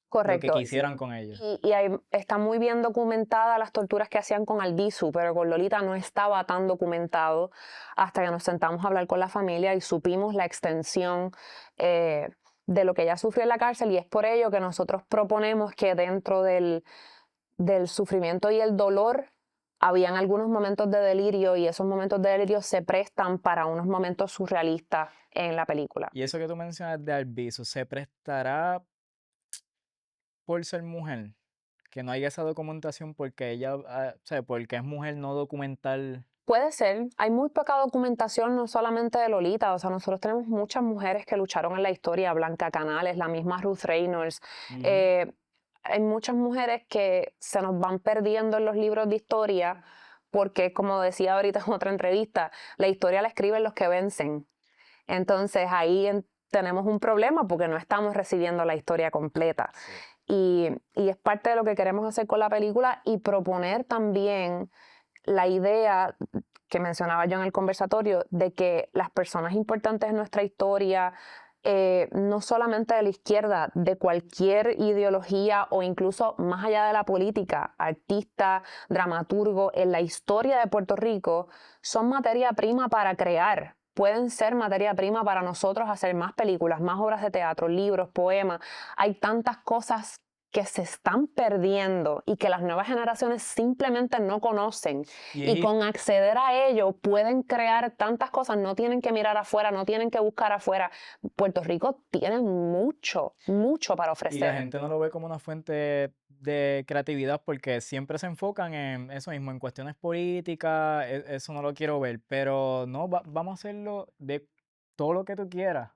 B: correcto,
A: lo que quisieran con ellos.
B: Y ahí está muy bien documentada las torturas que hacían con Albizu, pero con Lolita no estaba tan documentado hasta que nos sentamos a hablar con la familia y supimos la extensión de lo que ella sufrió en la cárcel, y es por ello que nosotros proponemos que dentro del sufrimiento y el dolor habían algunos momentos de delirio, y esos momentos de delirio se prestan para unos momentos surrealistas en la película.
A: Y eso que tú mencionas de Albizu, ¿se prestará por ser mujer? Que no haya esa documentación porque ella, o sea, porque es mujer no documental.
B: Puede ser, hay muy poca documentación, no solamente de Lolita, o sea, nosotros tenemos muchas mujeres que lucharon en la historia, Blanca Canales, la misma Ruth Reynolds, hay muchas mujeres que se nos van perdiendo en los libros de historia porque, como decía ahorita en otra entrevista, la historia la escriben los que vencen. Entonces ahí tenemos un problema porque no estamos recibiendo la historia completa.
A: Sí.
B: Y es parte de lo que queremos hacer con la película y proponer también la idea que mencionaba yo en el conversatorio de que las personas importantes en nuestra historia, no solamente de la izquierda, de cualquier ideología o incluso más allá de la política, artistas, dramaturgos, en la historia de Puerto Rico, son materia prima para crear. Pueden ser materia prima para nosotros hacer más películas, más obras de teatro, libros, poemas. Hay tantas cosas que se están perdiendo y que las nuevas generaciones simplemente no conocen. Y con acceder a ello pueden crear tantas cosas, no tienen que mirar afuera, no tienen que buscar afuera. Puerto Rico tiene mucho, mucho para ofrecer.
A: Y la gente no lo ve como una fuente de creatividad porque siempre se enfocan en eso mismo, en cuestiones políticas, eso no lo quiero ver, pero no, vamos a hacerlo de todo lo que tú quieras.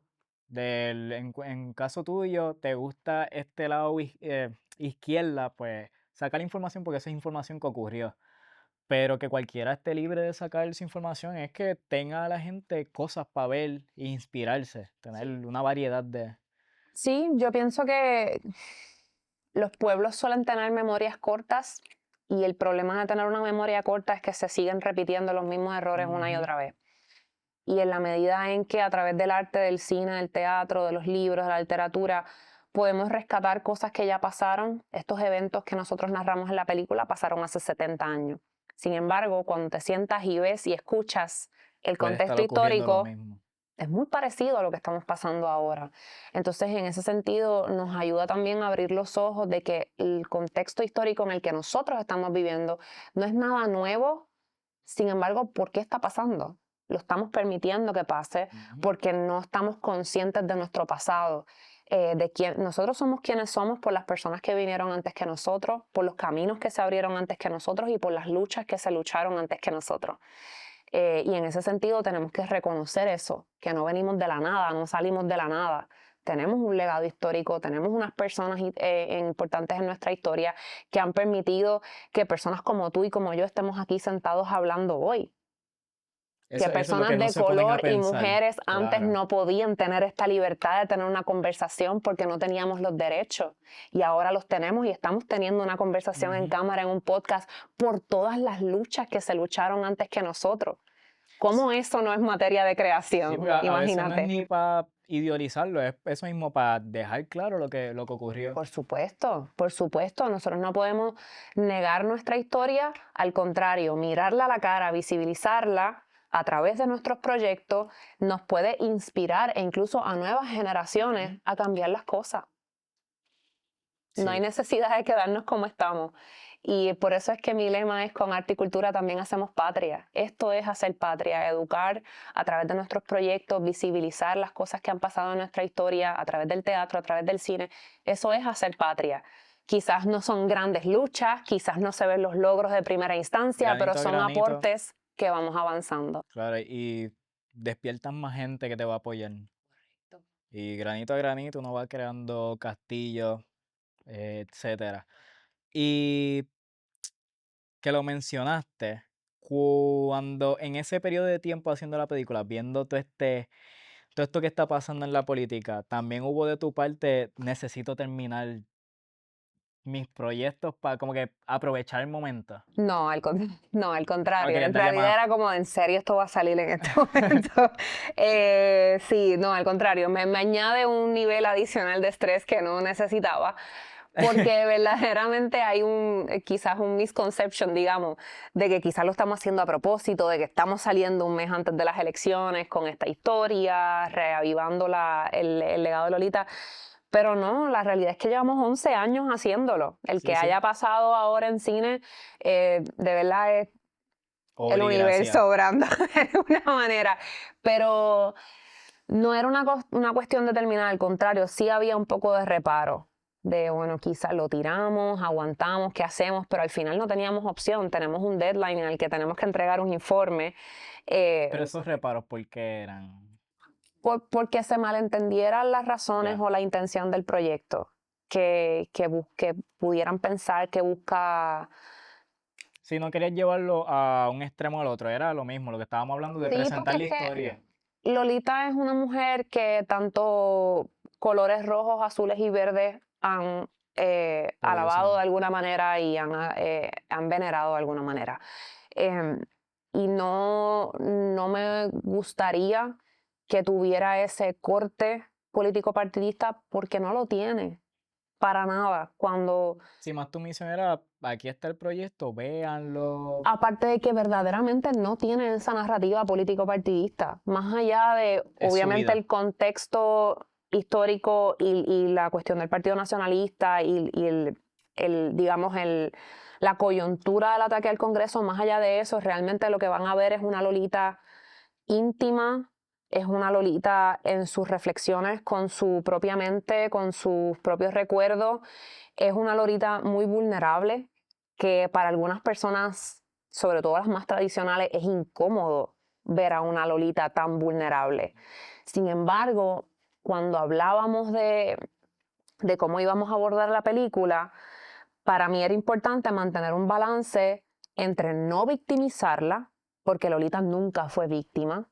A: En caso tuyo, te gusta este lado izquierda, pues saca la información porque esa es información que ocurrió. Pero que cualquiera esté libre de sacar esa información es que tenga a la gente cosas para ver e inspirarse, tener una variedad de...
B: Sí, yo pienso que los pueblos suelen tener memorias cortas y el problema de tener una memoria corta es que se siguen repitiendo los mismos errores una y
A: Ujú.
B: otra vez. Y en la medida en que a través del arte, del cine, del teatro, de los libros, de la literatura, podemos rescatar cosas que ya pasaron, estos eventos que nosotros narramos en la película pasaron hace 70 años. Sin embargo, cuando te sientas y ves y escuchas el
A: Puede estar
B: contexto
A: ocurriendo lo
B: histórico,
A: mismo.
B: es muy parecido a lo que estamos pasando ahora. Entonces, en ese sentido, nos ayuda también a abrir los ojos de que el contexto histórico en el que nosotros estamos viviendo no es nada nuevo. Sin embargo, ¿por qué está pasando? Lo estamos permitiendo que pase
A: Ujú.
B: porque no estamos conscientes de nuestro pasado, de quién nosotros somos quienes somos por las personas que vinieron antes que nosotros, por los caminos que se abrieron antes que nosotros y por las luchas que se lucharon antes que nosotros. Y en ese sentido tenemos que reconocer eso, que no venimos de la nada, no salimos de la nada. Tenemos un legado histórico, tenemos unas personas importantes en nuestra historia que han permitido que personas como tú y como yo estemos aquí sentados hablando hoy. Que
A: Eso es lo
B: personas
A: que no
B: de
A: se ponen a
B: color y
A: pensar.
B: mujeres antes
A: Claro.
B: no podían tener esta libertad de tener una conversación porque no teníamos los derechos. Y ahora los tenemos y estamos teniendo una conversación en
A: Ujú.
B: cámara, en un podcast, por todas las luchas que se lucharon antes que nosotros. ¿Cómo eso no es materia de
A: Sí,
B: creación?
A: porque a veces no es
B: Imagínate.
A: ni para idealizarlo, es eso mismo, para dejar claro lo que ocurrió.
B: Por supuesto, nosotros no podemos negar nuestra historia, al contrario, mirarla a la cara, visibilizarla a través de nuestros proyectos, nos puede inspirar e incluso a nuevas generaciones
A: Ujú.
B: a cambiar las cosas. No hay
A: Sí,
B: necesidad de quedarnos como estamos. Y por eso es que mi lema es: con arte y cultura también hacemos patria. Esto es hacer patria, educar a través de nuestros proyectos, visibilizar las cosas que han pasado en nuestra historia, a través del teatro, a través del cine. Eso es hacer patria. Quizás no son grandes luchas, quizás no se ven los logros de primera instancia, pero
A: granito a
B: son
A: granito,
B: aportes que vamos avanzando.
A: claro, y despiertan más gente que te va a apoyar. Y granito a granito uno va creando castillos, etcétera. Y que lo mencionaste, cuando en ese periodo de tiempo haciendo la película, viendo todo esto que está pasando en la política, también hubo de tu parte, necesito terminar mis proyectos para como que aprovechar el momento.
B: No, no, al
A: No
B: contrario.
A: querías
B: En
A: darle
B: realidad
A: más.
B: era como: ¿en serio esto va a salir en este momento? Sí, no, al contrario. Me añade un nivel adicional de estrés que no necesitaba, porque verdaderamente hay quizás un misconception, digamos, de que quizás lo estamos haciendo a propósito, de que estamos saliendo un mes antes de las elecciones con esta historia, reavivando el legado de Lolita. Pero no, la realidad es que llevamos 11 años haciéndolo. El
A: Sí,
B: que
A: sí.
B: haya pasado ahora en cine, de verdad es el
A: Obra y gracia.
B: universo obrando de alguna manera. Pero no era una cuestión de terminar, al contrario, sí había un poco de reparo. De, bueno, quizás lo tiramos, aguantamos, ¿qué hacemos? Pero al final no teníamos opción. Tenemos un deadline en el que tenemos que entregar un informe.
A: Pero esos reparos, ¿por qué eran?
B: Porque se malentendieran las razones
A: Ya.
B: o la intención del proyecto, que pudieran pensar que busca...
A: Si no querías llevarlo a un extremo al otro, era lo mismo, lo que estábamos hablando de
B: Sí,
A: presentar
B: porque
A: la
B: es que
A: historia.
B: Lolita es una mujer que tanto colores rojos, azules y verdes han alabado de alguna manera y han venerado de alguna manera. Em, y no me gustaría que tuviera ese corte político partidista porque no lo tiene, para nada.
A: Si más tu misión era, aquí está el proyecto, véanlo.
B: Aparte de que verdaderamente no tiene esa narrativa político-partidista, más allá de,
A: Es su
B: obviamente,
A: vida.
B: el contexto histórico y la cuestión del Partido Nacionalista digamos, la coyuntura del ataque al Congreso, más allá de eso, realmente lo que van a ver es una Lolita íntima, es una Lolita en sus reflexiones con su propia mente, con sus propios recuerdos, es una Lolita muy vulnerable, que para algunas personas, sobre todo las más tradicionales, es incómodo ver a una Lolita tan vulnerable. Sin embargo, cuando hablábamos de cómo íbamos a abordar la película, para mí era importante mantener un balance entre no victimizarla, porque Lolita nunca fue víctima,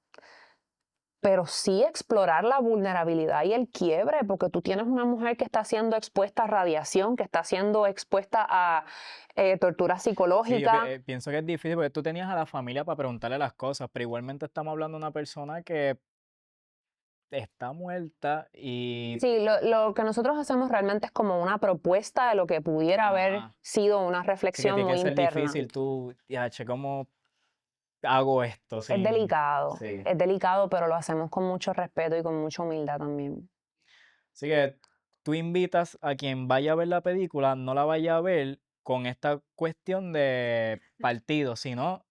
B: pero sí explorar la vulnerabilidad y el quiebre, porque tú tienes una mujer que está siendo expuesta a radiación, que está siendo expuesta a tortura
A: Sí, yo
B: psicológica.
A: pienso que es difícil porque tú tenías a la familia para preguntarle las cosas, pero igualmente estamos hablando de una persona que está muerta y...
B: Sí, lo que nosotros hacemos realmente es como una propuesta de lo que pudiera haber
A: Ajá.
B: sido una
A: Sí, que
B: reflexión
A: tiene que
B: muy
A: ser
B: interna.
A: difícil tú, ya, che, ¿cómo hago esto
B: Es
A: sin...? Sí.
B: es delicado, pero lo hacemos con mucho respeto y con mucha humildad también.
A: Así que tú invitas a quien vaya a ver la película, no la vaya a ver con esta cuestión de partido, sino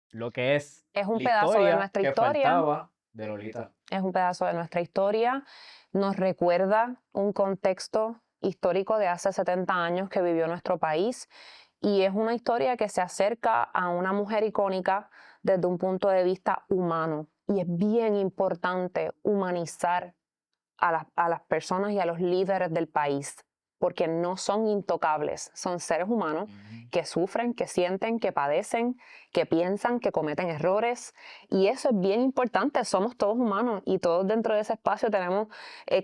A: lo que es
B: Es un
A: la
B: pedazo de
A: historia
B: nuestra
A: que
B: historia,
A: faltaba de Lolita.
B: es un pedazo de nuestra historia, nos recuerda un contexto histórico de hace 70 años que vivió nuestro país y es una historia que se acerca a una mujer icónica desde un punto de vista humano y es bien importante humanizar a las personas y a los líderes del país, porque no son intocables, son seres humanos que sufren, que sienten, que padecen, que piensan, que cometen errores, y eso es bien importante, somos todos humanos y todos dentro de ese espacio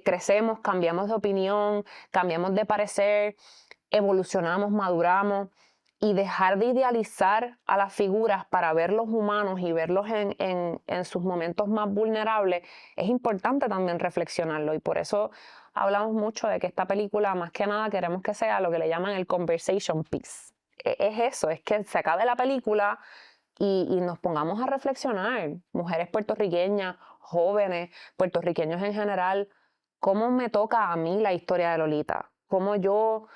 B: crecemos, cambiamos de opinión, cambiamos de parecer, evolucionamos, maduramos. Y dejar de idealizar a las figuras para verlos humanos y verlos en sus momentos más vulnerables, es importante también reflexionarlo. Y por eso hablamos mucho de que esta película, más que nada, queremos que sea lo que le llaman el conversation piece. Es eso, es que se acabe la película y nos pongamos a reflexionar. Mujeres puertorriqueñas, jóvenes, puertorriqueños en general, ¿cómo me toca a mí la historia de Lolita? ¿Cómo yo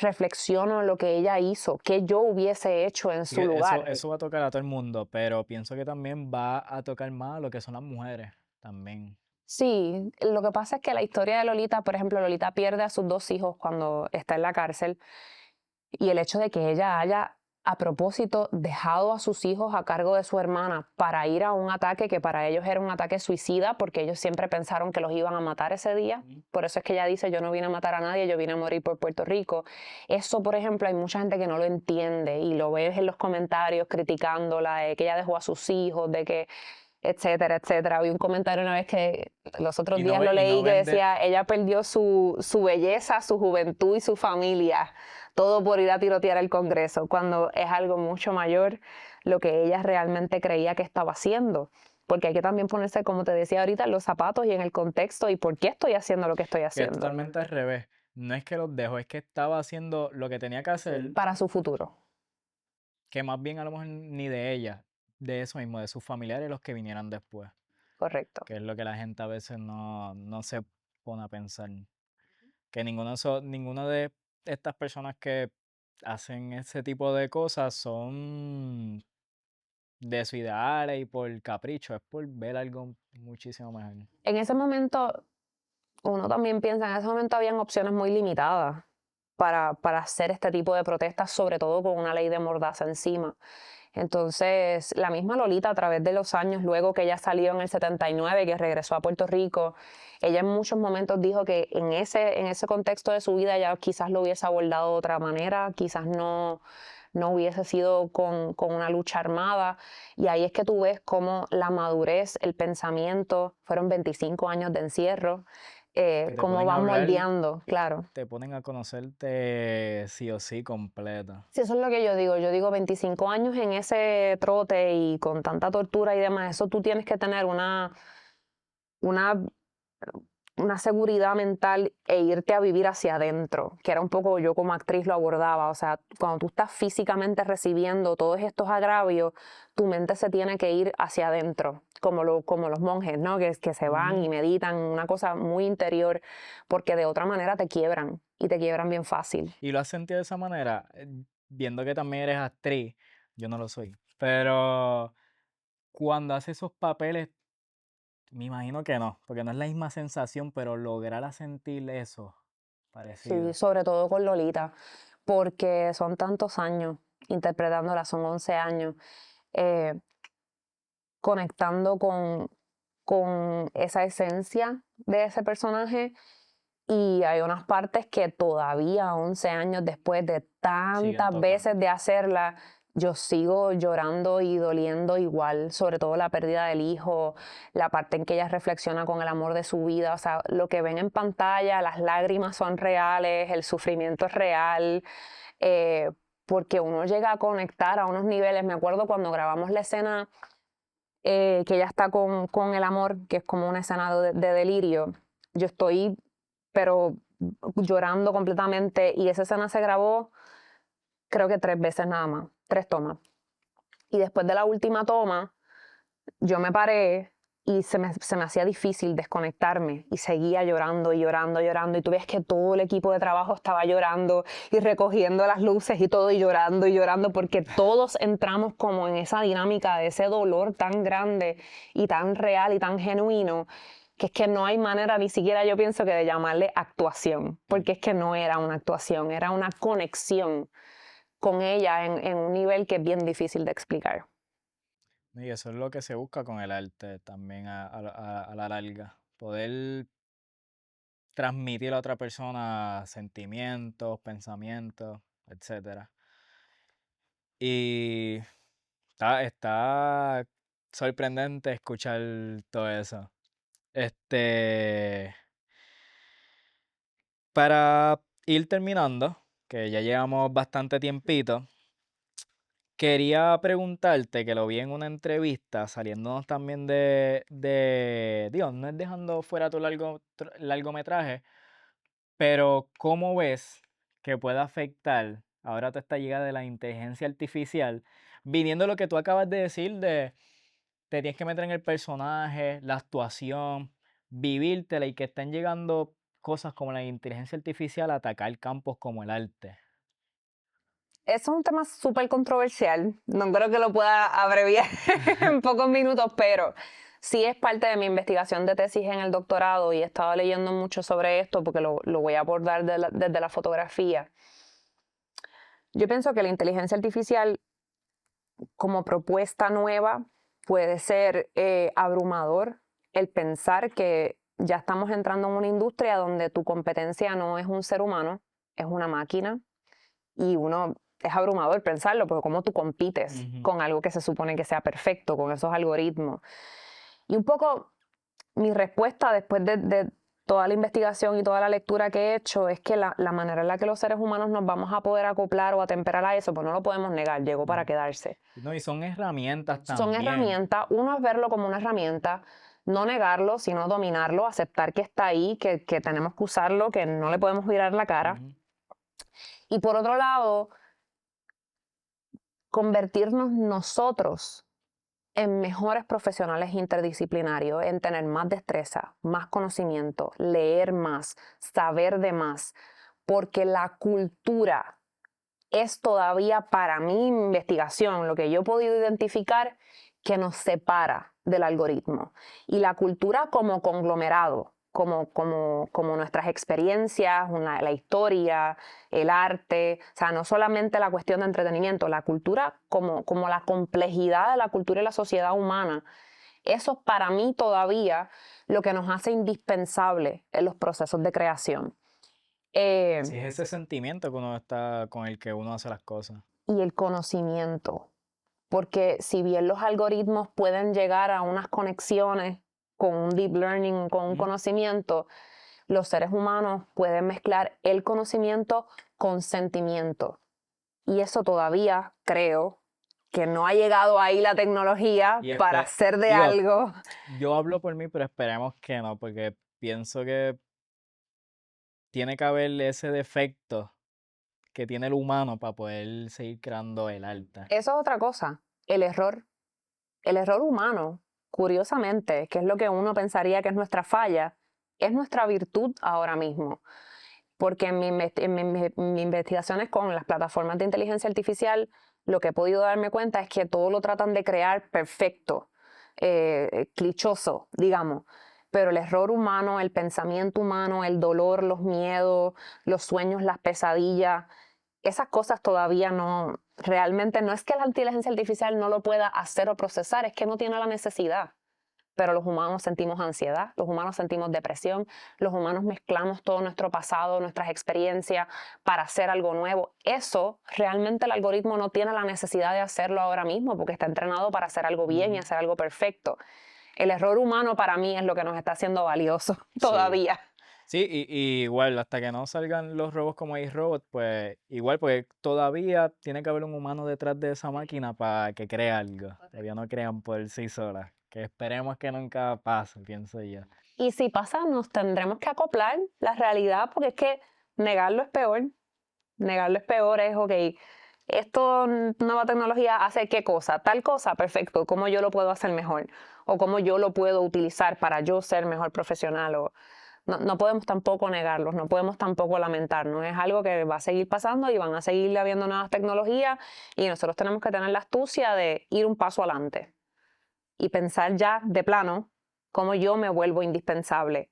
B: reflexiono en lo que ella hizo, qué yo hubiese hecho en
A: Así
B: su
A: que
B: lugar?
A: eso va a tocar a todo el mundo, pero pienso que también va a tocar más a lo que son las mujeres también.
B: Sí, lo que pasa es que la historia de Lolita, por ejemplo, Lolita pierde a sus dos hijos cuando está en la cárcel y el hecho de que ella haya a propósito dejado a sus hijos a cargo de su hermana para ir a un ataque que para ellos era un ataque suicida porque ellos siempre pensaron que los iban a matar ese día. Por eso es que ella dice, yo no vine a matar a nadie, yo vine a morir por Puerto Rico. Eso, por ejemplo, hay mucha gente que no lo entiende y lo ves en los comentarios criticándola, de que ella dejó a sus hijos, de que etcétera, etcétera. Vi un comentario una vez que los otros días lo
A: Y no
B: leí que
A: vende,
B: decía, ella perdió su belleza, su juventud y su familia, todo por ir a tirotear el Congreso, cuando es algo mucho mayor lo que ella realmente creía que estaba haciendo. Porque hay que también ponerse, como te decía ahorita, en los zapatos y en el contexto y por qué estoy haciendo lo que estoy
A: que es
B: haciendo
A: totalmente al revés. No es que los dejo, es que estaba haciendo lo que tenía que hacer,
B: para su futuro.
A: que más bien a lo mejor ni de ella, de eso mismo, de sus familiares los que vinieran después,
B: Correcto.
A: que es lo que la gente a veces no se pone a pensar. Que ninguno de estas personas que hacen ese tipo de cosas son de su ideales y por capricho, es por ver algo muchísimo mejor.
B: En ese momento, uno también piensa, en ese momento habían opciones muy limitadas para hacer este tipo de protestas, sobre todo con una ley de mordaza encima. Entonces, la misma Lolita, a través de los años, luego que ella salió en el 79, que regresó a Puerto Rico, ella en muchos momentos dijo que en ese contexto de su vida ella quizás lo hubiese abordado de otra manera, quizás no hubiese sido con una lucha armada. Y ahí es que tú ves cómo la madurez, el pensamiento, fueron 25 años de encierro,
A: Que te
B: cómo
A: ponen a
B: van
A: hablar,
B: moldeando, claro.
A: te ponen a conocerte sí o sí completa.
B: Sí, eso es lo que yo digo 25 años en ese trote y con tanta tortura y demás, eso tú tienes que tener una una seguridad mental e irte a vivir hacia adentro, que era un poco yo como actriz lo abordaba, o sea, cuando tú estás físicamente recibiendo todos estos agravios, tu mente se tiene que ir hacia adentro, como los monjes, ¿no? Que se van y meditan, una cosa muy interior, porque de otra manera te quiebran y te quiebran bien fácil.
A: ¿Y lo has sentido de esa manera? Viendo que también eres actriz, yo no lo soy, pero cuando haces esos papeles, me imagino que no, porque no es la misma sensación, pero lograr a sentir eso
B: Sí,
A: parecido.
B: sobre todo con Lolita, porque son tantos años interpretándola, son 11 años. eh, Conectando con esa esencia de ese personaje y hay unas partes que todavía 11 años después de
A: Siguen
B: tantas
A: tocando.
B: veces de hacerla, yo sigo llorando y doliendo igual, sobre todo la pérdida del hijo, la parte en que ella reflexiona con el amor de su vida, o sea, lo que ven en pantalla, las lágrimas son reales, el sufrimiento es real, eh, porque uno llega a conectar a unos niveles, me acuerdo cuando grabamos la escena que ella está con el amor, que es como una escena de delirio. Yo estoy, pero llorando completamente y esa escena se grabó creo que 3 veces nada más, 3 tomas. Y después de la última toma, yo me paré y se me hacía difícil desconectarme y seguía llorando y llorando y llorando y tú ves que todo el equipo de trabajo estaba llorando y recogiendo las luces y todo y llorando porque todos entramos como en esa dinámica de ese dolor tan grande y tan real y tan genuino que es que no hay manera ni siquiera yo pienso que de llamarle actuación, porque es que no era una actuación, era una conexión con ella en un nivel que es bien difícil de explicar.
A: Y eso es lo que se busca con el arte también a la larga. Poder transmitir a otra persona sentimientos, pensamientos, etcétera. Y está sorprendente escuchar todo eso. Para ir terminando, que ya llevamos bastante tiempito, quería preguntarte, que lo vi en una entrevista, saliéndonos también digo, no es dejando fuera tu largometraje, pero ¿cómo ves que puede afectar ahora toda esta llegada de la inteligencia artificial, viniendo lo que tú acabas de decir de te tienes que meter en el personaje, la actuación, vivírtela y que estén llegando cosas como la inteligencia artificial a atacar campos como el arte?
B: Eso es un tema súper controversial. No creo que lo pueda abreviar en pocos minutos, pero sí es parte de mi investigación de tesis en el doctorado y he estado leyendo mucho sobre esto porque lo voy a abordar desde la fotografía. Yo pienso que la inteligencia artificial como propuesta nueva puede ser abrumador el pensar que ya estamos entrando en una industria donde tu competencia no es un ser humano, es una máquina y uno es abrumador pensarlo, porque cómo tú compites
A: Ujú.
B: con algo que se supone que sea perfecto, con esos algoritmos. Y un poco mi respuesta después de toda la investigación y toda la lectura que he hecho es que la manera en la que los seres humanos nos vamos a poder acoplar o atemperar a eso, pues no lo podemos negar, llegó para
A: Mm.
B: quedarse.
A: No, y son herramientas
B: Son
A: también.
B: herramientas, uno es verlo como una herramienta, no negarlo, sino dominarlo, aceptar que está ahí, que tenemos que usarlo, que no le podemos mirar la cara.
A: Ujú.
B: Y por otro lado, convertirnos nosotros en mejores profesionales interdisciplinarios, en tener más destreza, más conocimiento, leer más, saber de más, porque la cultura es todavía para mi investigación, lo que yo he podido identificar, que nos separa del algoritmo. Y la cultura como conglomerado, como nuestras experiencias, la historia, el arte, o sea, no solamente la cuestión de entretenimiento, la cultura como la complejidad de la cultura y la sociedad humana. Eso es para mí todavía lo que nos hace indispensable en los procesos de creación.
A: Sí, es ese sentimiento que uno está, con el que uno hace las cosas.
B: y el conocimiento. Porque si bien los algoritmos pueden llegar a unas conexiones con un deep learning, con un conocimiento, los seres humanos pueden mezclar el conocimiento con sentimiento. Y eso todavía creo que no ha llegado ahí la tecnología
A: Y
B: para hacer de
A: digo,
B: algo.
A: Yo hablo por mí, pero esperemos que no, porque pienso que tiene que haber ese defecto que tiene el humano para poder seguir creando el arte.
B: Eso es otra cosa, el error. El error humano, curiosamente, que es lo que uno pensaría que es nuestra falla, es nuestra virtud ahora mismo. Porque en mis investigaciones con las plataformas de inteligencia artificial, lo que he podido darme cuenta es que todo lo tratan de crear perfecto, clichoso, digamos. Pero el error humano, el pensamiento humano, el dolor, los miedos, los sueños, las pesadillas, esas cosas todavía no, realmente no es que la inteligencia artificial no lo pueda hacer o procesar, es que no tiene la necesidad. Pero los humanos sentimos ansiedad, los humanos sentimos depresión, los humanos mezclamos todo nuestro pasado, nuestras experiencias para hacer algo nuevo. Eso realmente el algoritmo no tiene la necesidad de hacerlo ahora mismo porque está entrenado para hacer algo bien y hacer algo perfecto. El error humano para mí es lo que nos está haciendo valioso todavía.
A: Sí, y igual, hasta que no salgan los robots como iRobot, pues igual, porque todavía tiene que haber un humano detrás de esa máquina para que cree algo. Todavía no crean por sí solas. Que esperemos que nunca pase, pienso yo.
B: Y si pasa, nos tendremos que acoplar la realidad porque es que negarlo es peor. Negarlo es peor, es, ok, esto, nueva tecnología hace qué cosa, tal cosa, perfecto, ¿cómo yo lo puedo hacer mejor? O cómo yo lo puedo utilizar para yo ser mejor profesional. O, no podemos tampoco negarlos, no podemos tampoco lamentarnos. Es algo que va a seguir pasando y van a seguir habiendo nuevas tecnologías y nosotros tenemos que tener la astucia de ir un paso adelante y pensar ya de plano cómo yo me vuelvo indispensable.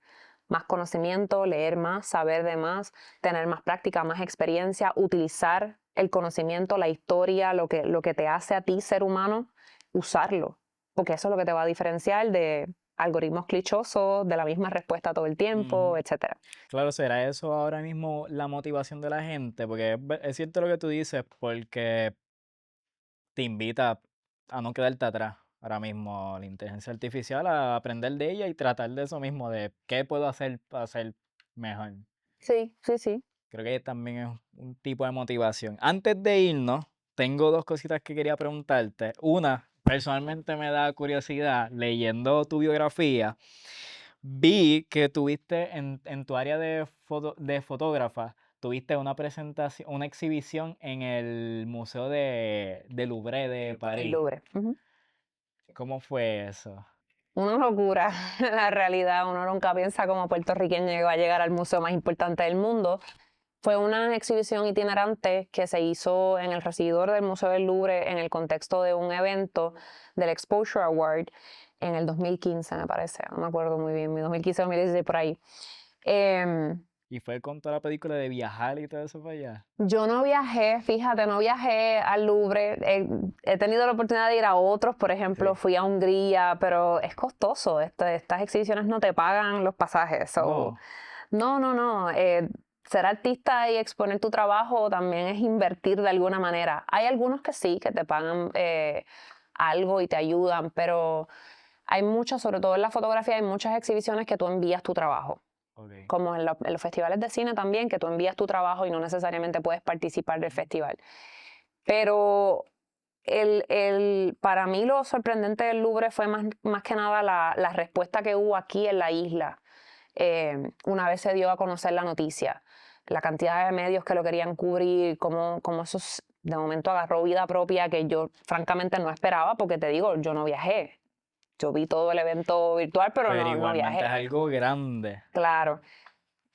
B: Más conocimiento, leer más, saber de más, tener más práctica, más experiencia, utilizar el conocimiento, la historia, lo que te hace a ti ser humano, usarlo, porque eso es lo que te va a diferenciar de algoritmos clichosos, de la misma respuesta todo el tiempo, etcétera.
A: Claro, ¿será eso ahora mismo la motivación de la gente? Porque es cierto lo que tú dices, porque te invita a no quedarte atrás ahora mismo la inteligencia artificial, a aprender de ella y tratar de eso mismo, de qué puedo hacer para ser mejor.
B: Sí, sí, sí.
A: Creo que también es un tipo de motivación. Antes de irnos, tengo dos cositas que quería preguntarte. Una, personalmente me da curiosidad, leyendo tu biografía, vi que tuviste en tu área de fotógrafa, tuviste una presentación, una exhibición en el Museo de Louvre de
B: El
A: París.
B: Louvre.
A: ¿Cómo fue eso?
B: Una locura, la realidad. Uno nunca piensa como puertorriqueño que va a llegar al museo más importante del mundo. Fue una exhibición itinerante que se hizo en el recibidor del Museo del Louvre en el contexto de un evento del Exposure Award en el 2015, me parece. No me acuerdo muy bien, 2015-2016 por ahí.
A: ¿Y fue con toda la película de viajar y todo eso para allá?
B: Yo no viajé, fíjate, no viajé al Louvre. He tenido la oportunidad de ir a otros, por ejemplo,
A: Sí.
B: fui a Hungría, pero es costoso. Estas exhibiciones no te pagan los pasajes. So, no. Ser artista y exponer tu trabajo también es invertir de alguna manera. Hay algunos que sí, que te pagan algo y te ayudan, pero hay muchas, sobre todo en la fotografía, hay muchas exhibiciones que tú envías tu trabajo.
A: Ok.
B: Como en los festivales de cine también, que tú envías tu trabajo y no necesariamente puedes participar del festival. Pero para mí lo sorprendente del Louvre fue más que nada la respuesta que hubo aquí en la isla. Una vez se dio a conocer la noticia, la cantidad de medios que lo querían cubrir, cómo eso de momento agarró vida propia que yo francamente no esperaba, porque te digo, yo no viajé. Yo vi todo el evento virtual, pero
A: Pero
B: no
A: igualmente
B: viajé.
A: es algo grande.
B: Claro.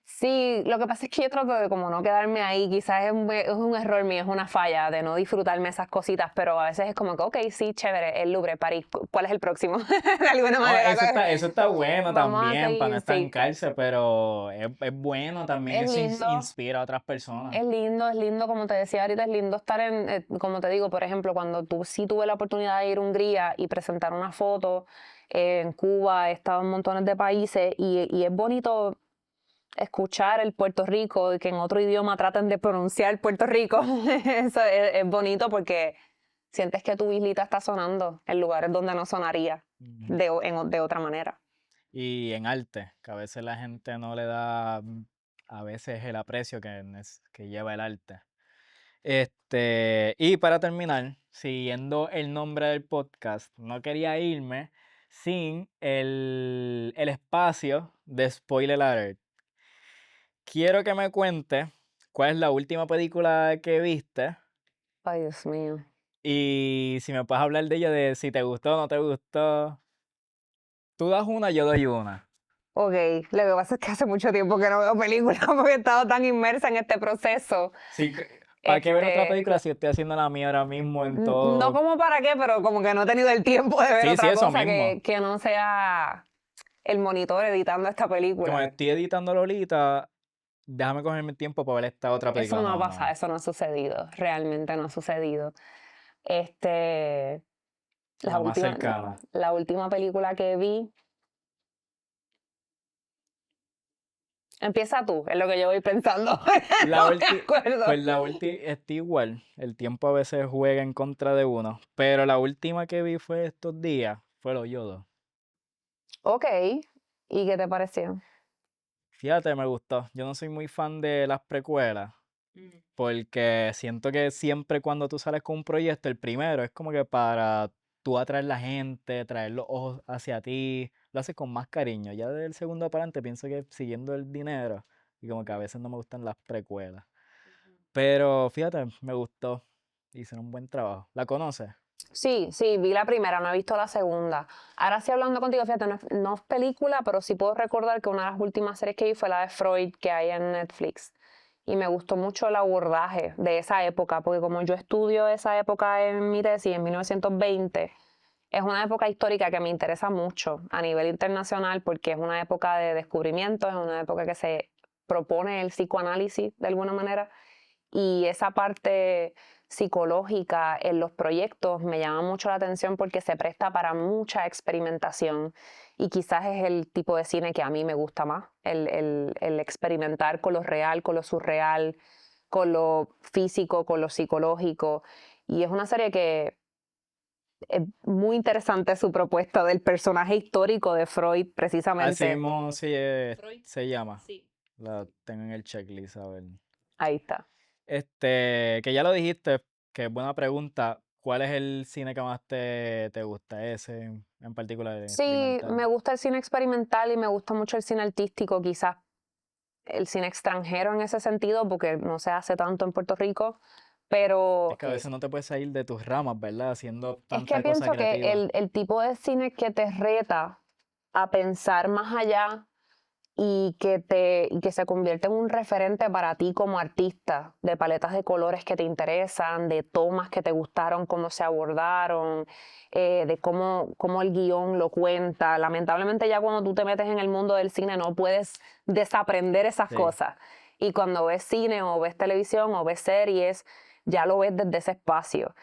B: Sí, lo que pasa es que yo trato de como no quedarme ahí, quizás es un error mío, es una falla de no disfrutarme esas cositas, pero a veces es como que, ok, sí, chévere, el Louvre, París, ¿cuál es el próximo? De alguna
A: No,
B: manera.
A: eso está bueno
B: Vamos a
A: también para no
B: seguir, sí.
A: estancarse, pero es bueno también,
B: Es
A: eso
B: lindo,
A: inspira a otras personas.
B: es lindo, como te decía ahorita, es lindo estar como te digo, por ejemplo, cuando sí tuve la oportunidad de ir a Hungría y presentar una foto en Cuba, he estado en montones de países y es bonito escuchar el Puerto Rico y que en otro idioma traten de pronunciar Puerto Rico. Eso es bonito porque sientes que tu islita está sonando en lugares donde no sonaría de otra manera.
A: Y en arte, que a veces la gente no le da a veces el aprecio que lleva el arte. Y para terminar, siguiendo el nombre del podcast, no quería irme sin el espacio de Spoiler Alert. Quiero que me cuentes cuál es la última película que viste
B: Ay, Dios mío.
A: y si me puedes hablar de ella, de si te gustó o no te gustó. Tú das una, yo doy una.
B: Ok, lo que pasa es que hace mucho tiempo que no veo películas porque he estado tan inmersa en este proceso.
A: Sí, ¿para qué ver otra
B: Este,
A: película si estoy haciendo la mía ahora mismo en
B: no
A: todo?
B: como para qué, pero como que no he tenido el tiempo de ver
A: Sí, sí,
B: otra
A: eso
B: cosa
A: mismo.
B: que no sea el monitor editando esta
A: Como
B: película.
A: estoy editando Lolita, déjame cogerme el tiempo para ver esta otra película.
B: Eso no ha
A: No,
B: pasado,
A: no.
B: eso no ha sucedido, realmente no ha sucedido. Este,
A: La más cercana.
B: la última película que vi, empieza tú, es lo que yo voy pensando.
A: La
B: No me
A: ulti-
B: acuerdo.
A: Pues la última está igual. El tiempo a veces juega en contra de uno. Pero la última que vi fue estos días. Fue Los Yodos.
B: Ok, ¿y qué te pareció?
A: Fíjate, me gustó. Yo no soy muy fan de las precuelas. Porque siento que siempre cuando tú sales con un proyecto, el primero es como que para tú atraer la gente, traer los ojos hacia ti, lo haces con más cariño. Ya del segundo para adelante pienso que siguiendo el dinero y como que a veces no me gustan las precuelas. Pero fíjate, me gustó. Hicieron un buen trabajo. ¿La conoces?
B: Sí, sí, vi la primera, no he visto la segunda. Ahora sí hablando contigo, fíjate, no es película, pero sí puedo recordar que una de las últimas series que vi fue la de Freud que hay en Netflix. Y me gustó mucho el abordaje de esa época, porque como yo estudio esa época en mi tesis, en 1920, es una época histórica que me interesa mucho a nivel internacional porque es una época de descubrimiento, es una época que se propone el psicoanálisis de alguna manera y esa parte psicológica en los proyectos me llama mucho la atención porque se presta para mucha experimentación y quizás es el tipo de cine que a mí me gusta más, el experimentar con lo real, con lo surreal, con lo físico, con lo psicológico. Y es una serie que es muy interesante su propuesta del personaje histórico de Freud,
A: Así
B: precisamente.
A: mismo sí,
B: Freud,
A: se llama.
B: sí.
A: La tengo en el checklist, a ver.
B: Ahí está.
A: Que ya lo dijiste, que es buena pregunta. ¿Cuál es el cine que más te gusta? Ese en particular, el
B: Sí,
A: experimental.
B: me gusta el cine experimental y me gusta mucho el cine artístico, quizás el cine extranjero en ese sentido, porque no se hace tanto en Puerto Rico, pero
A: Es que a veces no te puedes salir de tus ramas, ¿verdad? Haciendo
B: es que
A: tanta cosa
B: pienso que
A: creativa.
B: el tipo de cine que te reta a pensar más allá y que se convierte en un referente para ti como artista, de paletas de colores que te interesan, de tomas que te gustaron, cómo se abordaron, de cómo el guión lo cuenta. Lamentablemente ya cuando tú te metes en el mundo del cine no puedes desaprender esas
A: Sí.
B: cosas. Y cuando ves cine o ves televisión o ves series, ya lo ves desde ese espacio.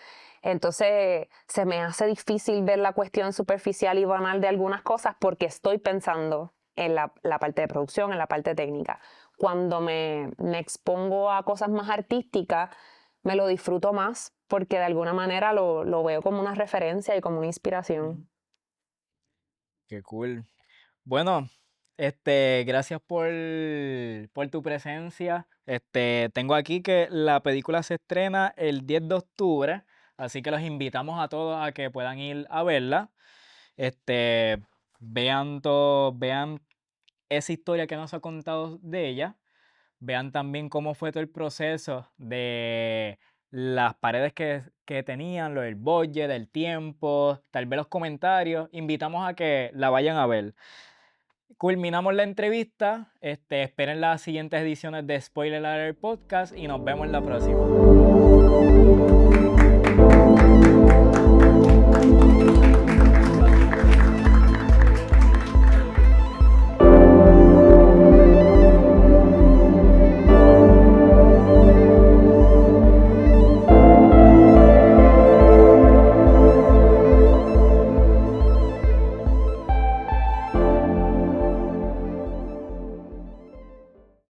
B: Entonces se me hace difícil ver la cuestión superficial y banal de algunas cosas porque estoy pensando en la parte de producción, en la parte técnica. Cuando me expongo a cosas más artísticas, me lo disfruto más porque de alguna manera lo veo como una referencia y como una inspiración.
A: Qué cool. Bueno, gracias por tu presencia. Tengo aquí que la película se estrena el 10 de octubre, así que los invitamos a todos a que puedan ir a verla. Vean esa historia que nos ha contado de ella. Vean también cómo fue todo el proceso de las paredes que tenían, lo del budget, del tiempo, tal vez los comentarios. Invitamos a que la vayan a ver. Culminamos la entrevista. Esperen las siguientes ediciones de Spoiler Alert Podcast y nos vemos en la próxima.